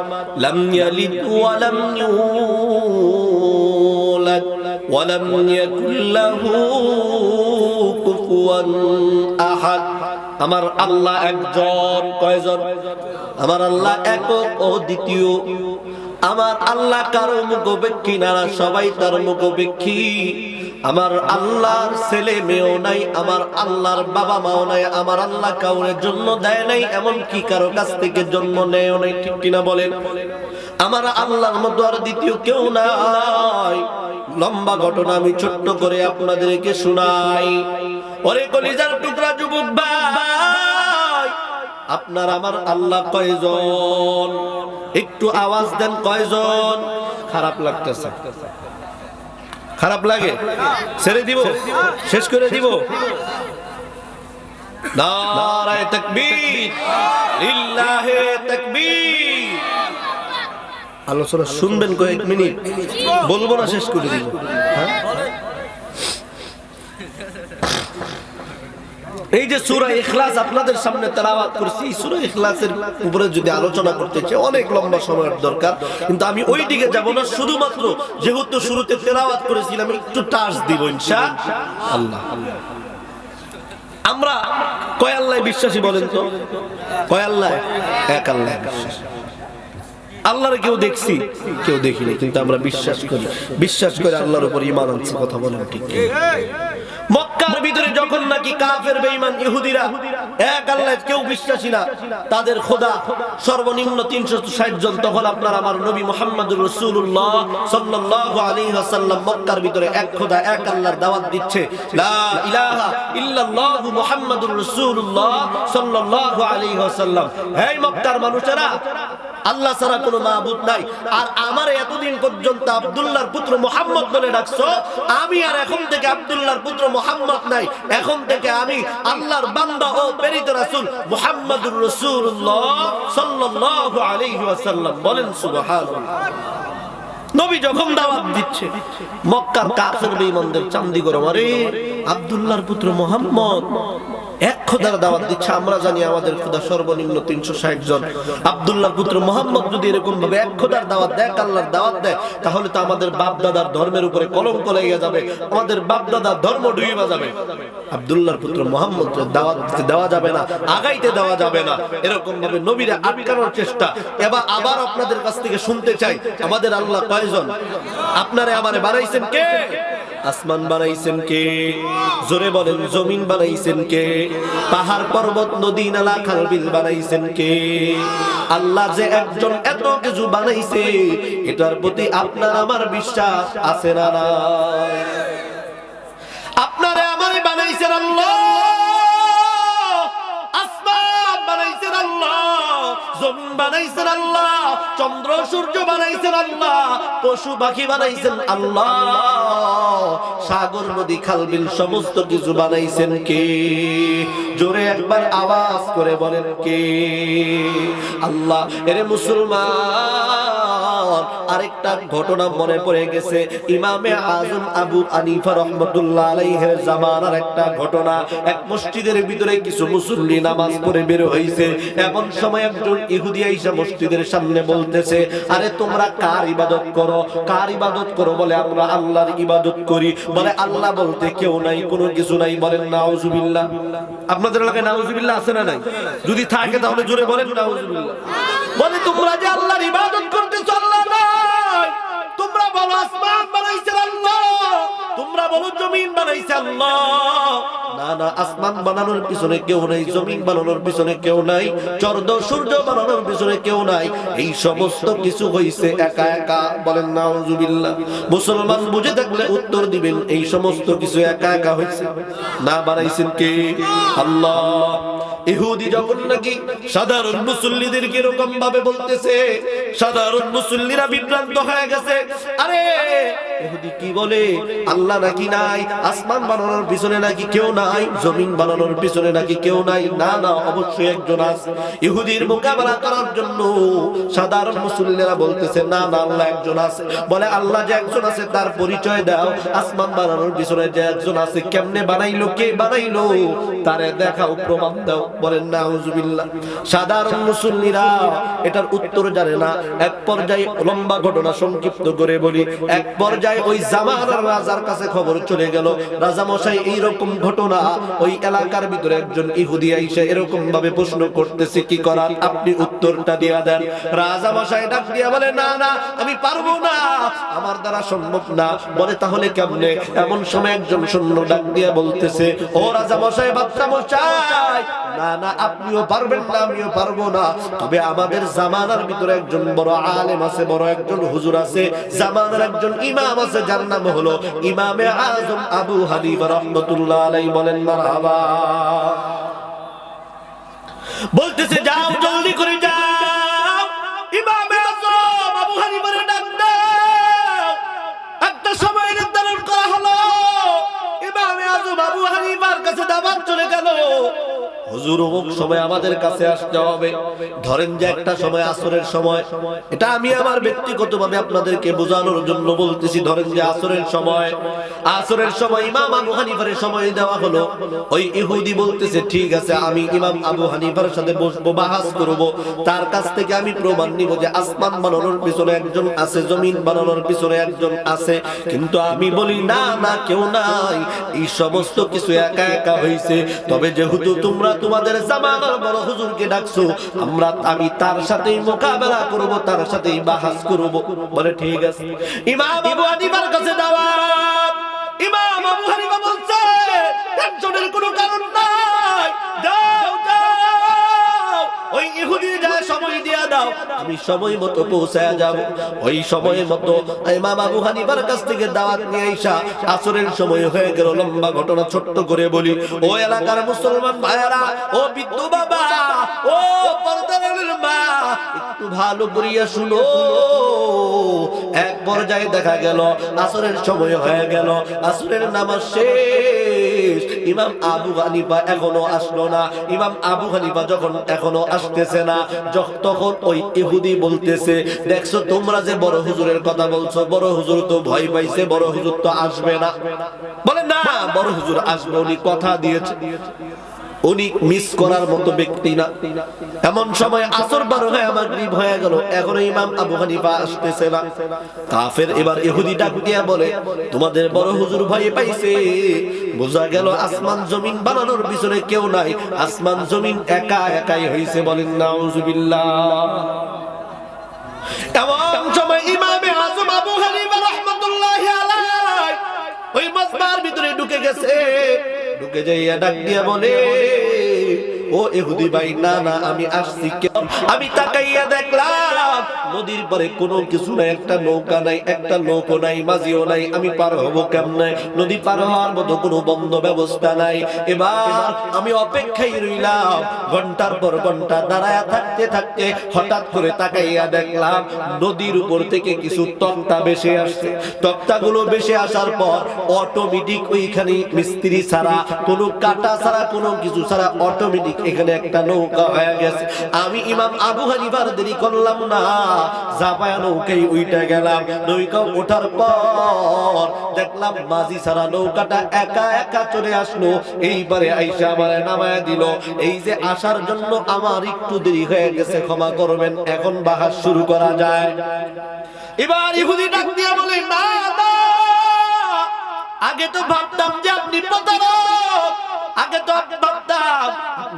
লাম ইয়ালিদ ওয়া লাম ইউলাদ ওয়া লাম ইয়াকুল লাহু কুফুয়ান আহাদ। আমার আল্লাহ একজন। কয়জন? আমার আল্লাহ একক ও দ্বিতীয়। আমার আল্লাহ কারো মুখোপেক্ষী না, সবাই তার মুখোপেক্ষী। আমার আল্লাহর ছেলে মেয়েও নাই, আমার আল্লাহর বাবা মাও নাই, আমার আল্লাহ কাউরে জন্ম দেয় নাই, এমন কি কারো কাছ থেকে জন্ম নেয়ও নাই। ঠিক কিনা বলেন? আমার আল্লাহর মতো আর দ্বিতীয় কেউ নাই। লম্বা ঘটনা আমি ছোট্ট করে আপনাদেরকে শোনাই। ওরে কলিজার টুকরা যুবক ভাই, আপনার আমার আল্লাহ কয়জন? একটু আওয়াজ দেন, কয়জন? খারাপ লাগতেছে? খারাপ লাগে? ছেড়ে দিব? শেষ করে দিব? নারায়ে তাকবীর, লিল্লাহে তাকবীর। আলোচনা শুনবেন কয়েক মিনিট, বলবো না, শেষ করে দিব। এই যে সূরা ইখলাস আপনাদের সামনে তেলাওয়াত করছি, সূরা ইখলাসের উপরে যদি আলোচনা করতে চাই অনেক লম্বা সময়ের দরকার, কিন্তু আমি ওই দিকে যাব না। শুধুমাত্র যেহেতু শুরুতে তেলাওয়াত করেছিলাম একটু টাচ দিব ইনশাআল্লাহ। আমরা কয় আল্লাহ বিশ্বাসী বলেন তো? কয় আল্লাহ? এক আল্লাহ বিশ্বাসী। আল্লাহরে কেউ দেখছি, কেউ দেখিনি, কিন্তু আমরা বিশ্বাস করি। বিশ্বাস করে আল্লাহর উপর ঈমান আনছি। কথা বলেন ঠিক? মক্কার ভিতরে যখন নাকি কাফের বেঈমান ইহুদিরা এক আল্লাহ কেউ বিশ্বাসী না, তাদের খোদা সর্বনিম্ন 360 জন, তখন আপনার আমার নবী মুহাম্মদুর রাসূলুল্লাহ সাল্লাল্লাহু আলাইহি ওয়াসাল্লাম মক্কার ভিতরে এক খোদা এক আল্লাহর দাওয়াত দিচ্ছে, লা ইলাহা ইল্লাল্লাহু মুহাম্মাদুর রাসূলুল্লাহ সাল্লাল্লাহু আলাইহি ওয়াসাল্লাম। হে মক্কার মানুষেরা, আল্লাহ ছাড়া কোনো মাবুদ নাই, আর আমার এতদিন পর্যন্ত আব্দুল্লাহর পুত্র মুহাম্মদ বলে ডাকছো, আমি আর এখন থেকে আব্দুল্লাহর পুত্র মুহাম্মদ নাই, এখন থেকে আমি আল্লাহর বান্দা ও প্রেরিত রাসূল মুহাম্মদুর রাসূলুল্লাহ সাল্লাল্লাহু আলাইহি ওয়াসাল্লাম। বলেন সুবহানাল্লাহ। নবী যখন দাওয়াত দিচ্ছে, মক্কার কাফের বেঈমানদের চান্দি গরম, আরে আব্দুল্লাহর পুত্র মুহাম্মদ এক খোদার দাওয়াত দিচ্ছে। আমরা জানি আমাদের খোদা সর্বনিম্ন 360 জন। আব্দুল্লাহর পুত্র মুহাম্মদ যদি এরকম ভাবে এক খোদার দাওয়াত দেয়, আল্লাহর দাওয়াত দেয়, তাহলে তো আমাদের বাপ দাদার ধর্মের উপরে কলঙ্ক লেগে যাবে, আমাদের বাপ দাদার ধর্ম ডুবে যাবে। আব্দুল্লাহর পুত্র মুহাম্মদ দাওয়াত দেওয়া যাবে না, আগাইতে দেওয়া যাবে না, এরকম ভাবে নবীরে আটকানোর চেষ্টা। এবার আবার আপনাদের কাছ থেকে শুনতে চাই, আমাদের আল্লাহ কয়জন? আপনারে আমারে বানাইছেন কে? আসমান বানাইছেন কে? জোরে বলেন। জমিন বানাইছেন কে? পাহাড় পর্বত নদী নালা খাল বিল বানাইছেন কে? আল্লাহ যে একজন এত কিছু বানাইছে, এটার প্রতি আপনার আমার বিশ্বাস আছে না নাই? আপনারে আমারে বানাইছেন আল্লাহ, আসমান বানাইছেন আল্লাহ, জমিন বানাইছেন আল্লাহ, চন্দ্র সূর্য বানাইছেন আল্লাহ, পশু পাখি বানাইছেন আল্লাহ, সাগর নদী খাল বিল সমস্ত কিছু বানাইছেন কে? জোরে একবার আওয়াজ করে বলেন কে? আল্লাহ। এরে মুসলমান, আরেকটা ঘটনা মনে পড়ে গেছে, ইমামে আজম আবু হানিফা রাহমাতুল্লাহ আলাইহির জামানার একটা ঘটনা। এক মসজিদের ভিতরে কিছু মুসল্লি নামাজ পড়ে বের হইছে, এমন সময় একজন ইহুদি আইসা মসজিদের সামনে বলতেছে, আরে তোমরা কার ইবাদত করো? কার ইবাদত করো? বলে আমরা আল্লাহর ইবাদত করি। বলে আল্লাহ বলতে কেউ নাই, কোনো কিছু নাই। বলেন নাউজুবিল্লাহ। আপনাদের এলাকায় নাউজুবিল্লাহ আছে না নাই? যদি থাকে তাহলে জোরে বলেন নাউজুবিল্লাহ। বলে তোমরা যে আল্লাহর ইবাদত করতেছো, আল্লাহ নাই। তোমরা বলো আসমান বানাইছেন আল্লাহ, তোমরা বলো জমিন বানাইছে আল্লাহ। না না, আসমান বানানোর পিছনে কেউ নাই, জমিন বানানোর পিছনে কেউ নাই, চন্দ্র সূর্য বানানোর পিছনে কেউ নাই, এই সমস্ত কিছু হইছে একা একা। বলেন নাউজুবিল্লাহ। মুসলমান বুঝে থাকলে উত্তর দিবেন, এই সমস্ত কিছু একা একা হইছে, না বানাইছেন কে? আল্লাহ। ইহুদি যখন নাকি সাধারণ মুসল্লিদেরকে এরকম ভাবে বলতেছে, সাধারণ মুসল্লিরা বিভ্রান্ত হয়ে গেছে। আরে ইহুদি কি বলে, আল্লাহ নাকি নাই, আসমান বানানোর পিছনে নাকি কেউ নাই, জমিন বানানোর পিছনে নাকি কেউ নাই। না না, অবশ্যই একজন আছে। ইহুদির মোকাবেলা করার জন্য সাধারণ মুসল্লিরা বলতেছে, না না, আল্লাহ একজন আছে। বলে আল্লাহ যে একজন আছে তার পরিচয় দাও, আসমান বানানোর পিছনে যে একজন আছে কেমনে বানাইলো, কে বানাইলো, তারে দেখাও, প্রমাণ দাও। বলেন নাউজুবিল্লাহ। সাধারণ মুসল্লিরা এটার উত্তর জানে না। এক পর্যায়ে, লম্বা ঘটনা সংক্ষিপ্ত করে বলি, এক পর্যায়ে ওই জামানার রাজার কাছে খবর চলে গেল, রাজা মশাই এইরকম ঘটনা, ওই এলাকার ভিতরে একজন ইহুদি আইসা এরকম ভাবে প্রশ্ন করতেছে, কি করার, আপনি উত্তরটা দিয়া দেন। রাজা মশাই ডাক দিয়া বলে, না না, আমি পারবো না, আমার দ্বারা সম্ভব না। বলে তাহলে কেমনে? এমন সময় একজন সৈন্য ডাক দিয়া বলতেছে, ও রাজা মশাই, বাদশা মশাই, না না, আপনিও পারবেন না, আমিও পারবো না, তবে আমাদের জামানার ভিতরে একজন বড় আলেম আছে, বড় একজন হুজুর আছে, জামানার একজন ইমাম আছে, যার নাম হলো ইমামে আজম আবু হানিফা রাহমাতুল্লাহ আলাইহি। বলেন মারহাবা। বলতেছে, যাও, জলদি করে যাও, ইমামে আজম আবু হানিফারে ডাক দাও। একটা সময় নির্ধারণ করা হলো, ইমামে আজম আবু হানিফার কাছে দাওয়াত চলে গেল, হুজুর অমুক সময় আমাদের কাছে আসতে হবে। ধরেন যে একটা সময় আসরের সময়, এটা আমি আমার ব্যক্তিগতভাবে আপনাদেরকে বোঝানোর জন্য বলতেছি। ধরেন যে আসরের সময় ইমাম আবু হানিফার সময় দেওয়া হলো। ওই ইহুদি বলতেছে, ঠিক আছে, আমি ইমাম আবু হানিফার সাথে বসবো, বাহাস করব, তার কাছ থেকে আমি প্রমাণ নিব যে আসমান বানানোর পিছনে একজন আছে, জমিন বানানোর পিছনে একজন আছে। কিন্তু আমি বলি, না না, কেউ নাই, এই সমস্ত কিছু একা একা হইছে। তবে যেহেতু তোমরা তোমাদের জামানার বড় হুজুরকে ডাকছো, আমি তার সাথেই মোকাবেলা করব, তার সাথেই বাহাস করব। বলে ঠিক আছে। ইমাম আবু হানিফার কাছে দাওয়াত। ইমাম আবু হানিফা বলছে, টেনশনের কোনো কারণ নাই, যাও যাও, ওই ইহুদি যা সময় দিয়া দাও, আমি সময় মতো পৌঁছায়া যাব। ওই সময় মতো ইমাম আবু হানিফার কাছ থেকে দাওয়াত নিয়ে আইসা আসরের সময় হয়ে গেল। লম্বা ঘটনা ছোট্ট করে বলি, ও এলাকার মুসলমান ভাইয়ারা, ও বিদ্যু বাবা, ও পর্দারের মা, একটু ভালো করিয়া শুনো। এক পর্যায়ে দেখা গেল আসরের সময় হয়ে গেল, আসরের নামাজ শেষ, ইমাম আবু হানিফা এখনো আসলো না। ইমাম আবু হানিফা যখন এখনো আসতেছে না, তখন ওই ইহুদি বলতেছে, দেখছো তোমরা যে বড় হুজুরের কথা বলছো, বড় হুজুর তো ভয় পাইছে, বড় হুজুর তো আসবে না। বলে না, বড় হুজুর আসবে, উনি কথা দিয়েছে, উনি মিস করার মতো ব্যক্তি না। এমন সময় আসর বার হয়ে মাগরিব হয়ে গেল, এখনো ইমাম আবু হানিফা আসতেছে না। কাফের এবার ইহুদি ডাক দিয়া বলে, তোমাদের বড় হুজুর ভয় পাইছে। বোঝা গেল আসমান জমিন বানানোর পিছনে কেউ নাই, আসমান জমিন একা একাই হইছে। বলেন নাউজুবিল্লাহ। এমন সময় ইমামে আজম আবু হানিফা রাহমাতুল্লাহি আলাইহি ওই মসজিদের ভিতরে ঢুকে গেছে। ঢুকে যাইয়া ডাক দিয়া বলে, ও ইহুদি ভাই, না না, আমি আসছি। আমি তাকাইয়া দেখলাম নদীর পরে কোনো কিছু নাই, একটা নৌকা নাই, একটা লোকও নাই, মাঝিও নাই, আমি পার হবো কেমনে? নদী পার হওয়ার মতো কোনো বন্ধ ব্যবস্থা নাই। এবার আমি অপেক্ষায় রইলাম, ঘন্টার পর ঘন্টা দাঁড়ায় থাকতে থাকতে হঠাৎ করে তাকাইয়া দেখলাম নদীর উপর থেকে কিছু তক্তা ভেসে আসছে। তক্তাগুলো ভেসে আসার পর অটোমেটিক ওইখানে মিস্ত্রি ছাড়া, কোনো কাটা ছাড়া, কোনো কিছু ছাড়া অটোমেটিক এখানে একটা নৌকা হয়ে গেছে। আমি ইমাম আবু হানিফার দেরি করলাম না, জাপায়া নৌকায় উইটা গেলাম। নৌকা ওঠার পর দেখলাম মাঝি ছাড়া নৌকাটা একা একা চলে আসলো। এইবারে আইসা আমার নামায় দিল। এই যে আসার জন্য আমার একটু দেরি হয়ে গেছে, ক্ষমা করবেন, এখন বাহাস শুরু করা যায়। এবার ইহুদি ডাক দিয়া বলে, না না, আগে তো ভাবতাম যে আপনি প্রতারক, আগে তো ভাবতাম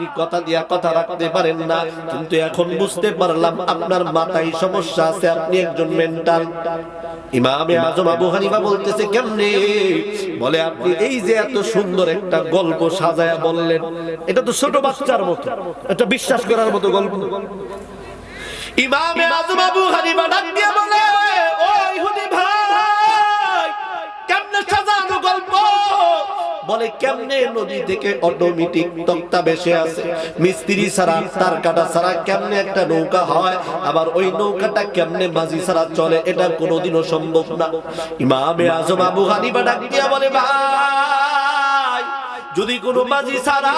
আপনি কথা দিয়া কথা রাখতে পারেন না, কিন্তু এখন বুঝতে পারলাম আপনার মাথায় সমস্যা আছে, আপনি একজন মেন্টাল। ইমামে আজম আবু হানিফা বলতেছে কেমনে? বলে আপনি এই যে এত সুন্দর একটা গল্প সাজায়া বললেন, এটা তো ছোট বাচ্চার মতো, এটা বিশ্বাস করার মতো গল্প। ইমামে আজম আবু হানিফা ডাক দিয়ে বলে, ও ইহুদি ভাই, কেমনে সাজানো গল্প? বলে কেমনে? নদী থেকে অটোমেটিক তক্তা ভেসে আছে, মিস্ত্রি ছাড়া তার কাটা ছাড়া কেমনে একটা নৌকা হয়? আবার ওই নৌকাটা কেমনে মাঝি ছাড়া চলে? এটা কোনোদিনও সম্ভব না। ইমামে আজম আবু হানিফা ডাক দিয়া বলে, ভাই, যদি কোনো মাঝি ছাড়া,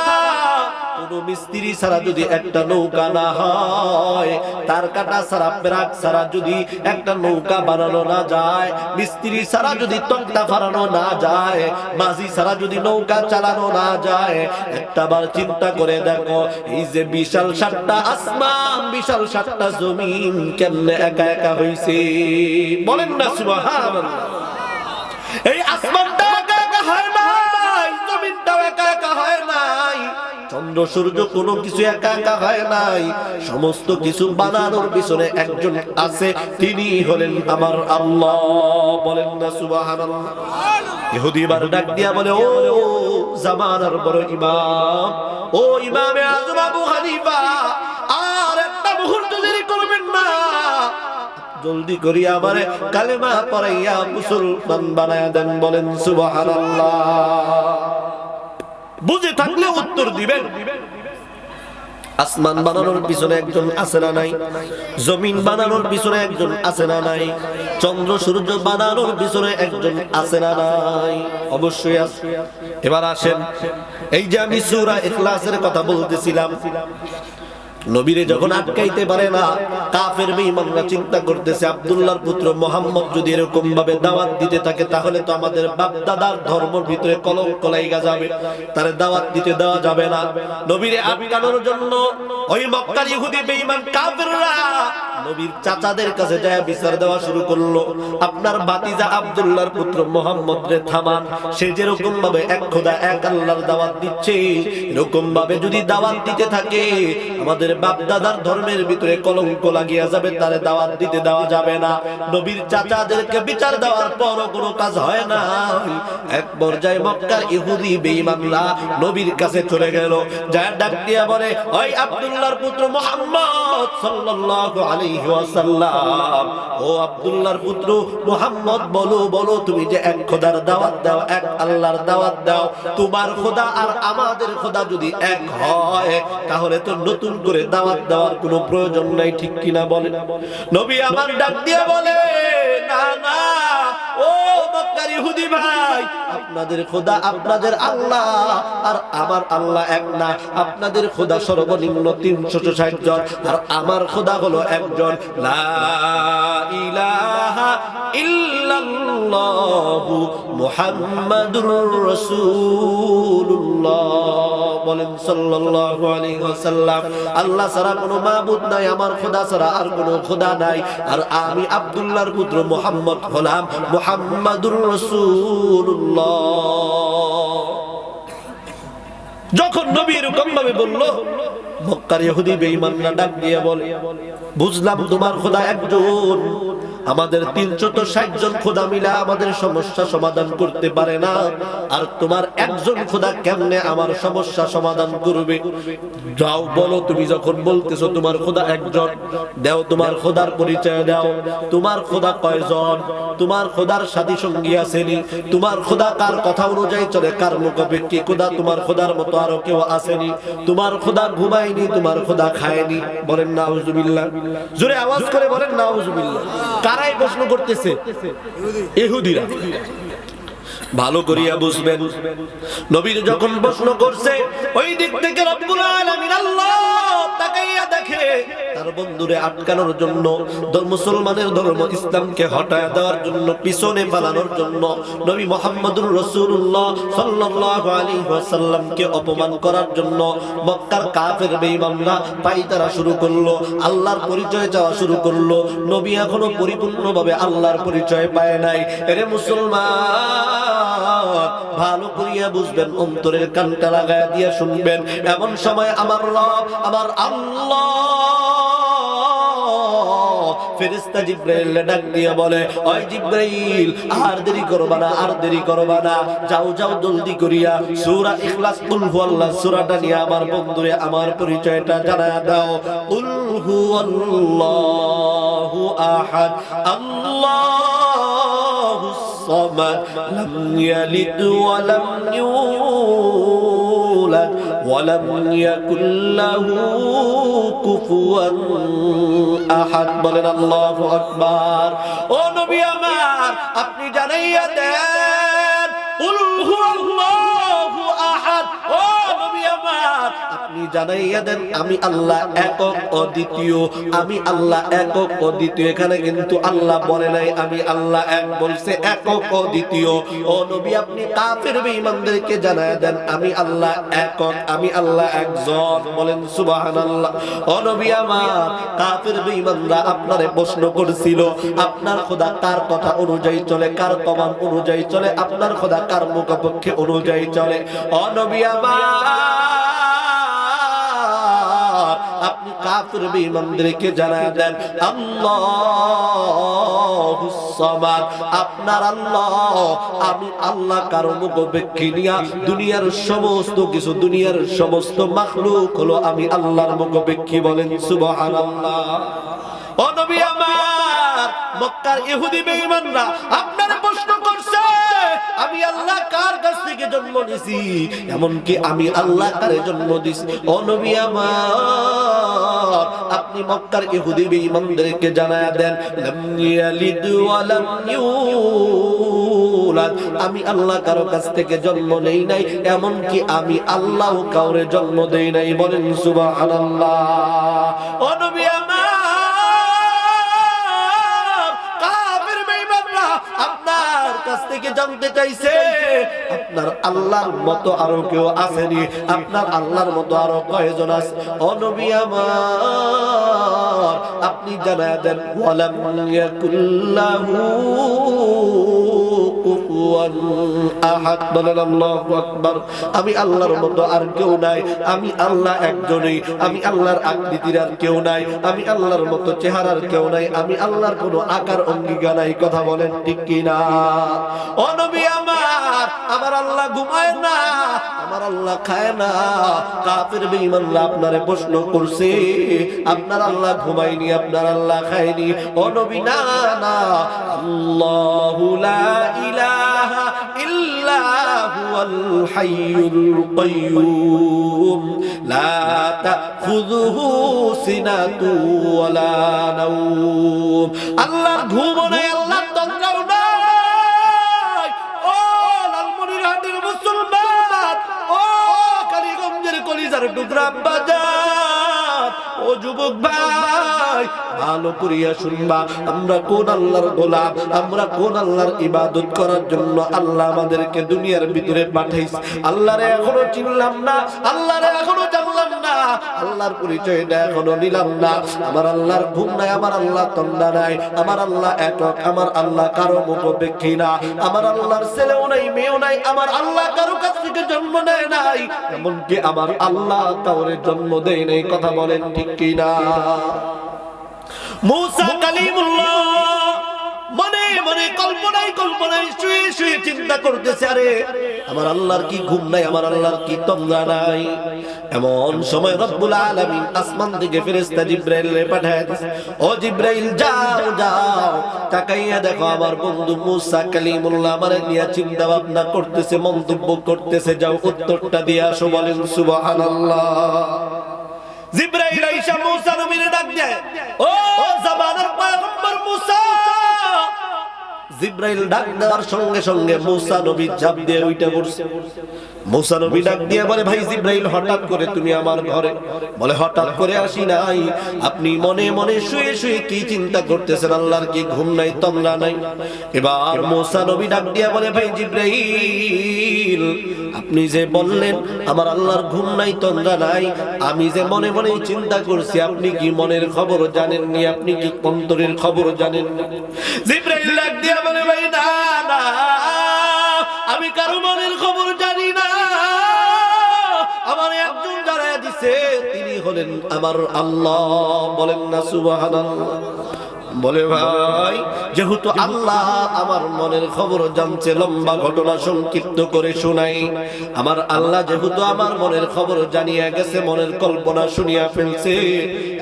কোনো মিস্ত্রি ছাড়া যদি একটা নৌকা না হয়, তার কাটা ছাড়া পেরাক ছাড়া যদি একটা নৌকা বানানো না যায়, মিস্ত্রি ছাড়া যদি তক্তা ফাড়ানো না যায়, মাঝি ছাড়া যদি নৌকা চালানো না যায়, একটাবার চিন্তা করে দেখো, এই যে বিশাল সাতটা আসমান, বিশাল সাতটা জমিন কেমনে একা একা হইছে? বলেন না সুবহানাল্লাহ। এই আসমানটা একা একা হয় নাই, জমিনটাও একা একা হয় নাই, চন্দ্র সূর্য কোনো কিছু একা একা হয় নাই। সমস্ত কিছু বানানোর পিছনে একজন আছে, তিনি হলেন আমার আল্লাহ। বলেন না সুবহানাল্লাহ। ইহুদি বার ডাক দিয়া বলে, ও জামানার বড় ইমাম, ও ইমামে আজম আবু হানিফা, আর একটা মুহূর্ত দেরি করবেন না, জলদি করিয়া আমারে কালেমা পড়াইয়া মুসলমান বানায়া দেন। বলেন সুবহানাল্লাহ। বুঝে থাকলে উত্তর দিবেন। আসমান বানানোর পিছনে একজন আছে না নাই? জমিন বানানোর পিছনে একজন আছে না নাই? চন্দ্র সূর্য বানানোর পিছনে একজন আছে না নাই? অবশ্যই আছে। এবার আসেন, এই যে আমি সূরা ইখলাসের কথা বলতেছিলাম, নবীরে যখন আটকাইতে পারে না, কাফের বেঈমানরা চিন্তা করতেছে আব্দুল্লাহর পুত্র মুহাম্মদ যদি এরকম ভাবে দাওয়াত দিতে থাকে, তাহলে তো আমাদের বাপ দাদার ধর্মের ভিতরে কলঙ্ক লাগা যাবে, তারে দাওয়াত দিতে দেওয়া যাবে না। নবীরে আটকানোর জন্য ওই মক্কার ইহুদি বেঈমান কাফেররা নবীর চাচাদের কাছে যায় বিচার দেওয়া শুরু করলো, আপনার ভাতিজা আব্দুল্লাহর পুত্র মুহাম্মদ রে থামান, সে যেরকম ভাবে এক খোদা এক আল্লাহর দাওয়াত দিচ্ছে, এরকম ভাবে যদি দাওয়াত দিতে থাকে, আমাদের বাপ দাদার ধর্মের ভিতরে কলঙ্ক লাগিয়া যাবে, তারে দাওয়াত দিতে দেওয়া যাবে না। নবীর চাচাদেরকে বিচার দেওয়ার পরও কোনো কাজ হয় না। এক পর্যায়ে মক্কার ইহুদি বেঈমানরা নবীর কাছে চলে গেল, যা ডাক দিয়া বলে, ওই আব্দুল্লাহর পুত্র মুহাম্মদ সাল্লাল্লাহু আলাইহি ওয়াসাল্লাম, ও আব্দুল্লাহর পুত্র মুহাম্মদ, বলো বলো, তুমি যে এক খোদার দাওয়াত দাও, এক আল্লাহর দাওয়াত দাও, তোমার খোদা আর আমাদের খোদা যদি এক হয়, তাহলে তো নতুন করে দাওয়াত দেওয়ার কোনো প্রয়োজন নাই, ঠিক কিনা বলেন? নবী আমার ডাক দিয়ে বলে, না না, ও মক্কার ইহুদি ভাই, আপনাদের খোদা আপনাদের আল্লাহ আর আমার আল্লাহ এক না। আপনাদের খোদা সর্বনিম্ন 360 জন, আর আমার খোদা হলো একজন। লা ইলাহা ইল্লাল্লাহু মুহাম্মাদুর রাসূলুল্লাহ। বলেন সাল্লাল্লাহু আলাইহি ওয়াসাল্লাম। আল্লাহ ছাড়া কোনো মাবুদ নাই, আমার খোদা ছাড়া আর কোনো খোদা নাই, আর আমি আব্দুল্লাহর পুত্র মুহাম্মদ হলাম মুহাম্মাদুর রাসূলুল্লাহ। যখন নবী এরকম ভাবে বলল, মক্কার ইহুদি বেঈমানরা ডাক দিয়ে বলে, বুঝলাম তোমার খোদা একজন, আমাদের 360 জন খোদা মিলা আমাদের সমস্যা সমাধান করতে পারে না, আর তোমার একজন খোদা কেমনে আমার সমস্যা সমাধান করবে? যাও বলো, তুমি যখন বলতেছো তোমার খোদা একজন, দাও তোমার খোদার পরিচয় দাও। তোমার খোদা কয়জন? তোমার খোদার সাথী সঙ্গী আসেনি? তোমার খোদা কার কথা অনুযায়ী চলে, কার মুখাপেক্ষী খোদা তোমার খোদার মতো আরো কেউ আসেনি? তোমার খোদা ঘুমায়নি, তোমার খোদা খায়নি। বলেন নাউজুবিল্লাহ। জোরে আওয়াজ করে বলেন নাউজুবিল্লাহ। কারাই প্রশ্ন করতেছে? ইহুদিরা। ভালো করিয়া বুঝবেন, নবীর যখন প্রশ্ন করছে, ওই দিক থেকে রব্বুল আলামিন আল্লাহ তাকাইয়া দেখে তার বন্ধুরে আটকানোর জন্য, মুসলমানের ধর্ম ইসলামকে হটায় দেওয়ার জন্য, পিছনে পালানোর জন্য, নবী মুহাম্মদুর রাসূলুল্লাহ সাল্লাল্লাহু আলাইহি ওয়াসাল্লামকে অপমান করার জন্য মক্কার কাফের বেঈমানরা পায়তারা শুরু করলো, আল্লাহর পরিচয় চাওয়া শুরু করলো। নবী এখনো পরিপূর্ণভাবে আল্লাহর পরিচয় পায় নাই। এরে মুসলমান, ভালো করিয়া বুঝবেন, অন্তরের কানটা লাগায়া দিয়া শুনবেন। এমন সময় আমার রব, আমার আল্লাহ ফেরেশতা জিবরাইল ডাক দিয়া বলে, ওই জিবরাইল, আর দেরি করবা না, আর দেরি করবা না, যাও যাও জলদি করিয়া সূরা ইখলাস কুল হুয়াল্লাহ সূরাটা নিয়ে আমার বন্ধুরে আমার পরিচয়টা জানায়া দাও। কুল হুয়াল্লাহু আহাদ আল্লাহুস সামাদ লাম ইয়ালিদ ওয়া লাম ইউলাদ ওয়া লাম ইয়াকুল লাহু কুফুয়ান আহাদ। বলেন আল্লাহু আকবার। ও নবী আমার, আপনি জানাইয়া দেন কুল হুয়াল্লাহু আহাদ। ও নবী আমার, আপনি জানাইয়া দেন আমি আল্লাহ একক অদ্বিতীয়, আমি আল্লাহ একক অদ্বিতীয়। এখানে কিন্তু আল্লাহ বলে নাই আমি আল্লাহ এক, বলছে একক অদ্বিতীয়। ও নবী, আপনি কাফের বেঈমানদেরকে জানাইয়া দেন আমি আল্লাহ একক, আমি আল্লাহ একজন। বলেন সুবহানাল্লাহ। ও নবী আমার, কাফের বেঈমানরা আপনারে প্রশ্ন করেছিল আপনার খোদা কার কথা অনুযায়ী চলে, কার কমান অনুযায়ী চলে, আপনার খোদা কার মুখপক্ষে অনুযায়ী চলে। ও নবী আমার, আপনি কাফের বেঈমানদেরকে জানায়া দেন আল্লাহুস সামাদ, আপনার আল্লাহ, আমি আল্লাহ কারো মুখপক্ষে নিয়া দুনিয়ার সমস্ত কিছু, দুনিয়ার সমস্ত মাখলুক হলো আমি আল্লাহর মুখপক্ষে। বলেন সুবহানাল্লাহ। ও নবী আমার, মক্কার ইহুদি বেঈমানরা আপনারে প্রশ্ন করছে আমি আল্লাহ কার কাছ থেকে জন্ম নিছি, এমনকি আমি আল্লাহ কারে জন্ম দিছি। ও নবী আমার, আপনি মক্কার ইহুদি বেঈমানদেরকে জানায়া দেন লাম ইয়ালিদ ওয়া লাম ইউলাদ, আমি আল্লাহ কারো কাছ থেকে জন্ম নেই নাই, এমনকি আমি আল্লাহ কাউরে জন্ম দেই নাই। বলেন সুবহানাল্লাহ। ও নবী আমার, আপনার কাছ থেকে জানতে চাইছে আপনার আল্লাহর মতো আরো কেউ আসেনি, আপনার আল্লাহর মতো আরো কয়জন আছে। ও নবী আমার, আপনি জানায়া দেন ওয়ালাম ইয়াকুল্লাহু কুফুয়ান আহাদ। বলেন আল্লাহু আকবার। আমি আল্লাহর মতো আর কেউ নাই, আমি আল্লাহ একজনই, আমি আল্লাহর আকৃতির আর কেউ নাই, আমি আল্লাহর মতো চেহারার কেউ নাই, আমি আল্লাহর কোনো আকার অঙ্গিকা নাই। কথা বলেন ঠিক কিনা? ও নবী আমার, আমার আল্লাহ ঘুমায় না, আমার আল্লাহ খায় না। কাফের বেঈমানরা আপনারে প্রশ্ন করছে আপনার আল্লাহ ঘুমায়নি, আপনার আল্লাহ খায়নি। ও নবী, না না, আল্লাহু লা ইলাহা ইল্লা হুয়াল হাইয়ুল কাইয়্যুম লা তাখুযুহু সিনাতু ওয়ালা নাওম। আল্লাহর ঘুমও নাই, আল্লাহর তন্দ্রাও নাই। ও লালমনিরহাটের মুসলমান, ও কালীগঞ্জের কলিজার টুকরা বাজার, ও যুবক ভাই, ভালো করিয়া শুনবা, আমরা কোন আল্লাহর গোলাম, আমরা কোন আল্লাহর ইবাদত করার জন্য আল্লাহ আমাদেরকে দুনিয়ার ভিতরে পাঠাইছে। আল্লাহরে এখনো চিনলাম না, আল্লাহরে এখনো জানলাম না, আল্লাহর পরিচয়টা এখনো নিলাম না। আমার আল্লাহর ঘুম নাই, আমার আল্লাহ তন্দ্রা নাই, আমার আল্লাহ একক, আমার আল্লাহ কারো মুখোপেক্ষী না, আমার আল্লাহর ছেলেও নাই, মেয়েও নাই, আমার আল্লাহ কারো কাছ থেকে জন্ম নেয় নাই, এমনকি আমার আল্লাহ কাউরে জন্ম দেয় নাই। কথা বলেন ঠিক কিনা? মুসা কালিমুল্লাহ মনে মনে কল্পনায় শুয়ে শুয়ে চিন্তা করতেছে, আরে আমার আল্লাহর কি ঘুম নাই, আমার আল্লাহর কি তন্দ্রা নাই। এমন সময় রব্বুল আলামিন আসমান থেকে ফেরেশতা জিবরাইলকে পাঠায় দিয়েছে। ও জিবরাইল, যাও যাও, তাকাইয়া দেখো আমার বন্ধু মুসা কালিমুল্লাহ আমারে নিয়ে চিন্তা ভাবনা করতেছে, মন্তব্য করতেছে, যাও উত্তরটা দিয়ে আসো। বলেন সুবহানাল্লাহ। জিবরাইল আইসা মুসা নবীরে ডাক দেয়, ও জামানার পয়গম্বর মুসা। জিবরাইল ডাক দেওয়ার সঙ্গে সঙ্গে মুসা নবী ঝাঁপ দিয়ে উঠে পড়ছে। মুসা নবী ডাক দিয়ে বলে, ভাই জিবরাইল, হঠাৎ করে তুমি আমার ঘরে? বলে, হঠাৎ করে আসি নাই, আপনি মনে মনে শুয়ে শুয়ে কি চিন্তা করতেছেন? আল্লাহর কি ঘুম নাই, তন্দ্রা নাই? এবার মুসা নবী ডাক দিয়ে বলে, ভাই জিবরাইল, আপনি যে বললেন আমার আল্লাহর ঘুম নাই, তন্দ্রা নাই, আমি যে মনে মনে চিন্তা করছি, আপনি কি মনের খবর জানেননি? আপনি কি অন্তরের খবর জানেননি? জিবরাইল ডাক দিয়ে বলে, ভাই না না, আমি কারো মনের খবর জানি না, আমার একজন জানায়া দিছে, তিনি হলেন আমার আল্লাহ। বলেন না সুবহানাল্লাহ। বলে ভাই, যেহেতু আল্লাহ আমার মনের খবর জানছে, লম্বা ঘটনা সংক্ষিপ্ত করে শোনাই। আমার আল্লাহ যেহেতু আমার মনের খবর জানিয়ে গেছে, মনের কল্পনা শুনিয়া ফেলছে,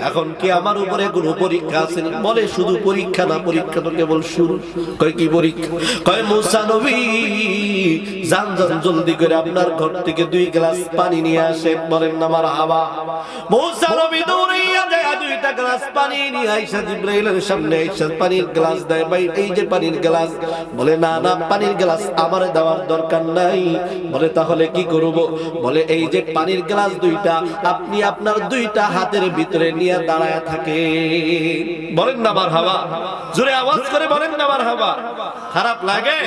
এখন কি আমার উপরে কোনো পরীক্ষা আছে? বলে শুধু পরীক্ষা না, পরীক্ষা তো কেবল শুরু। কয় কি পরীক্ষা? কয় মুসা নবী যান যান জলদি করে আপনার ঘর থেকে 2 গ্লাস পানি নিয়ে আসেন। বলেন না মারহাবা। মুসা নবী দৌড়াইয়া যায় 2টা গ্লাস পানি নিয়ে আয়েশা জিবরাইলের সামনে আয়েশা পানির গ্লাস দেয়। ভাই এই যে পানির গ্লাস। বলে না না, পানির গ্লাস আমার দেওয়ার দরকার নাই। বলে তাহলে কি করব? বলে এই যে পানির গ্লাস 2টা, আপনি আপনার 2টা হাতের ভিতরে নিয়ে দাঁড়ায় থাকে। বলেন না মারহাবা। জোরে আওয়াজ করে বলেন না মারহাবা। খারাপ লাগে?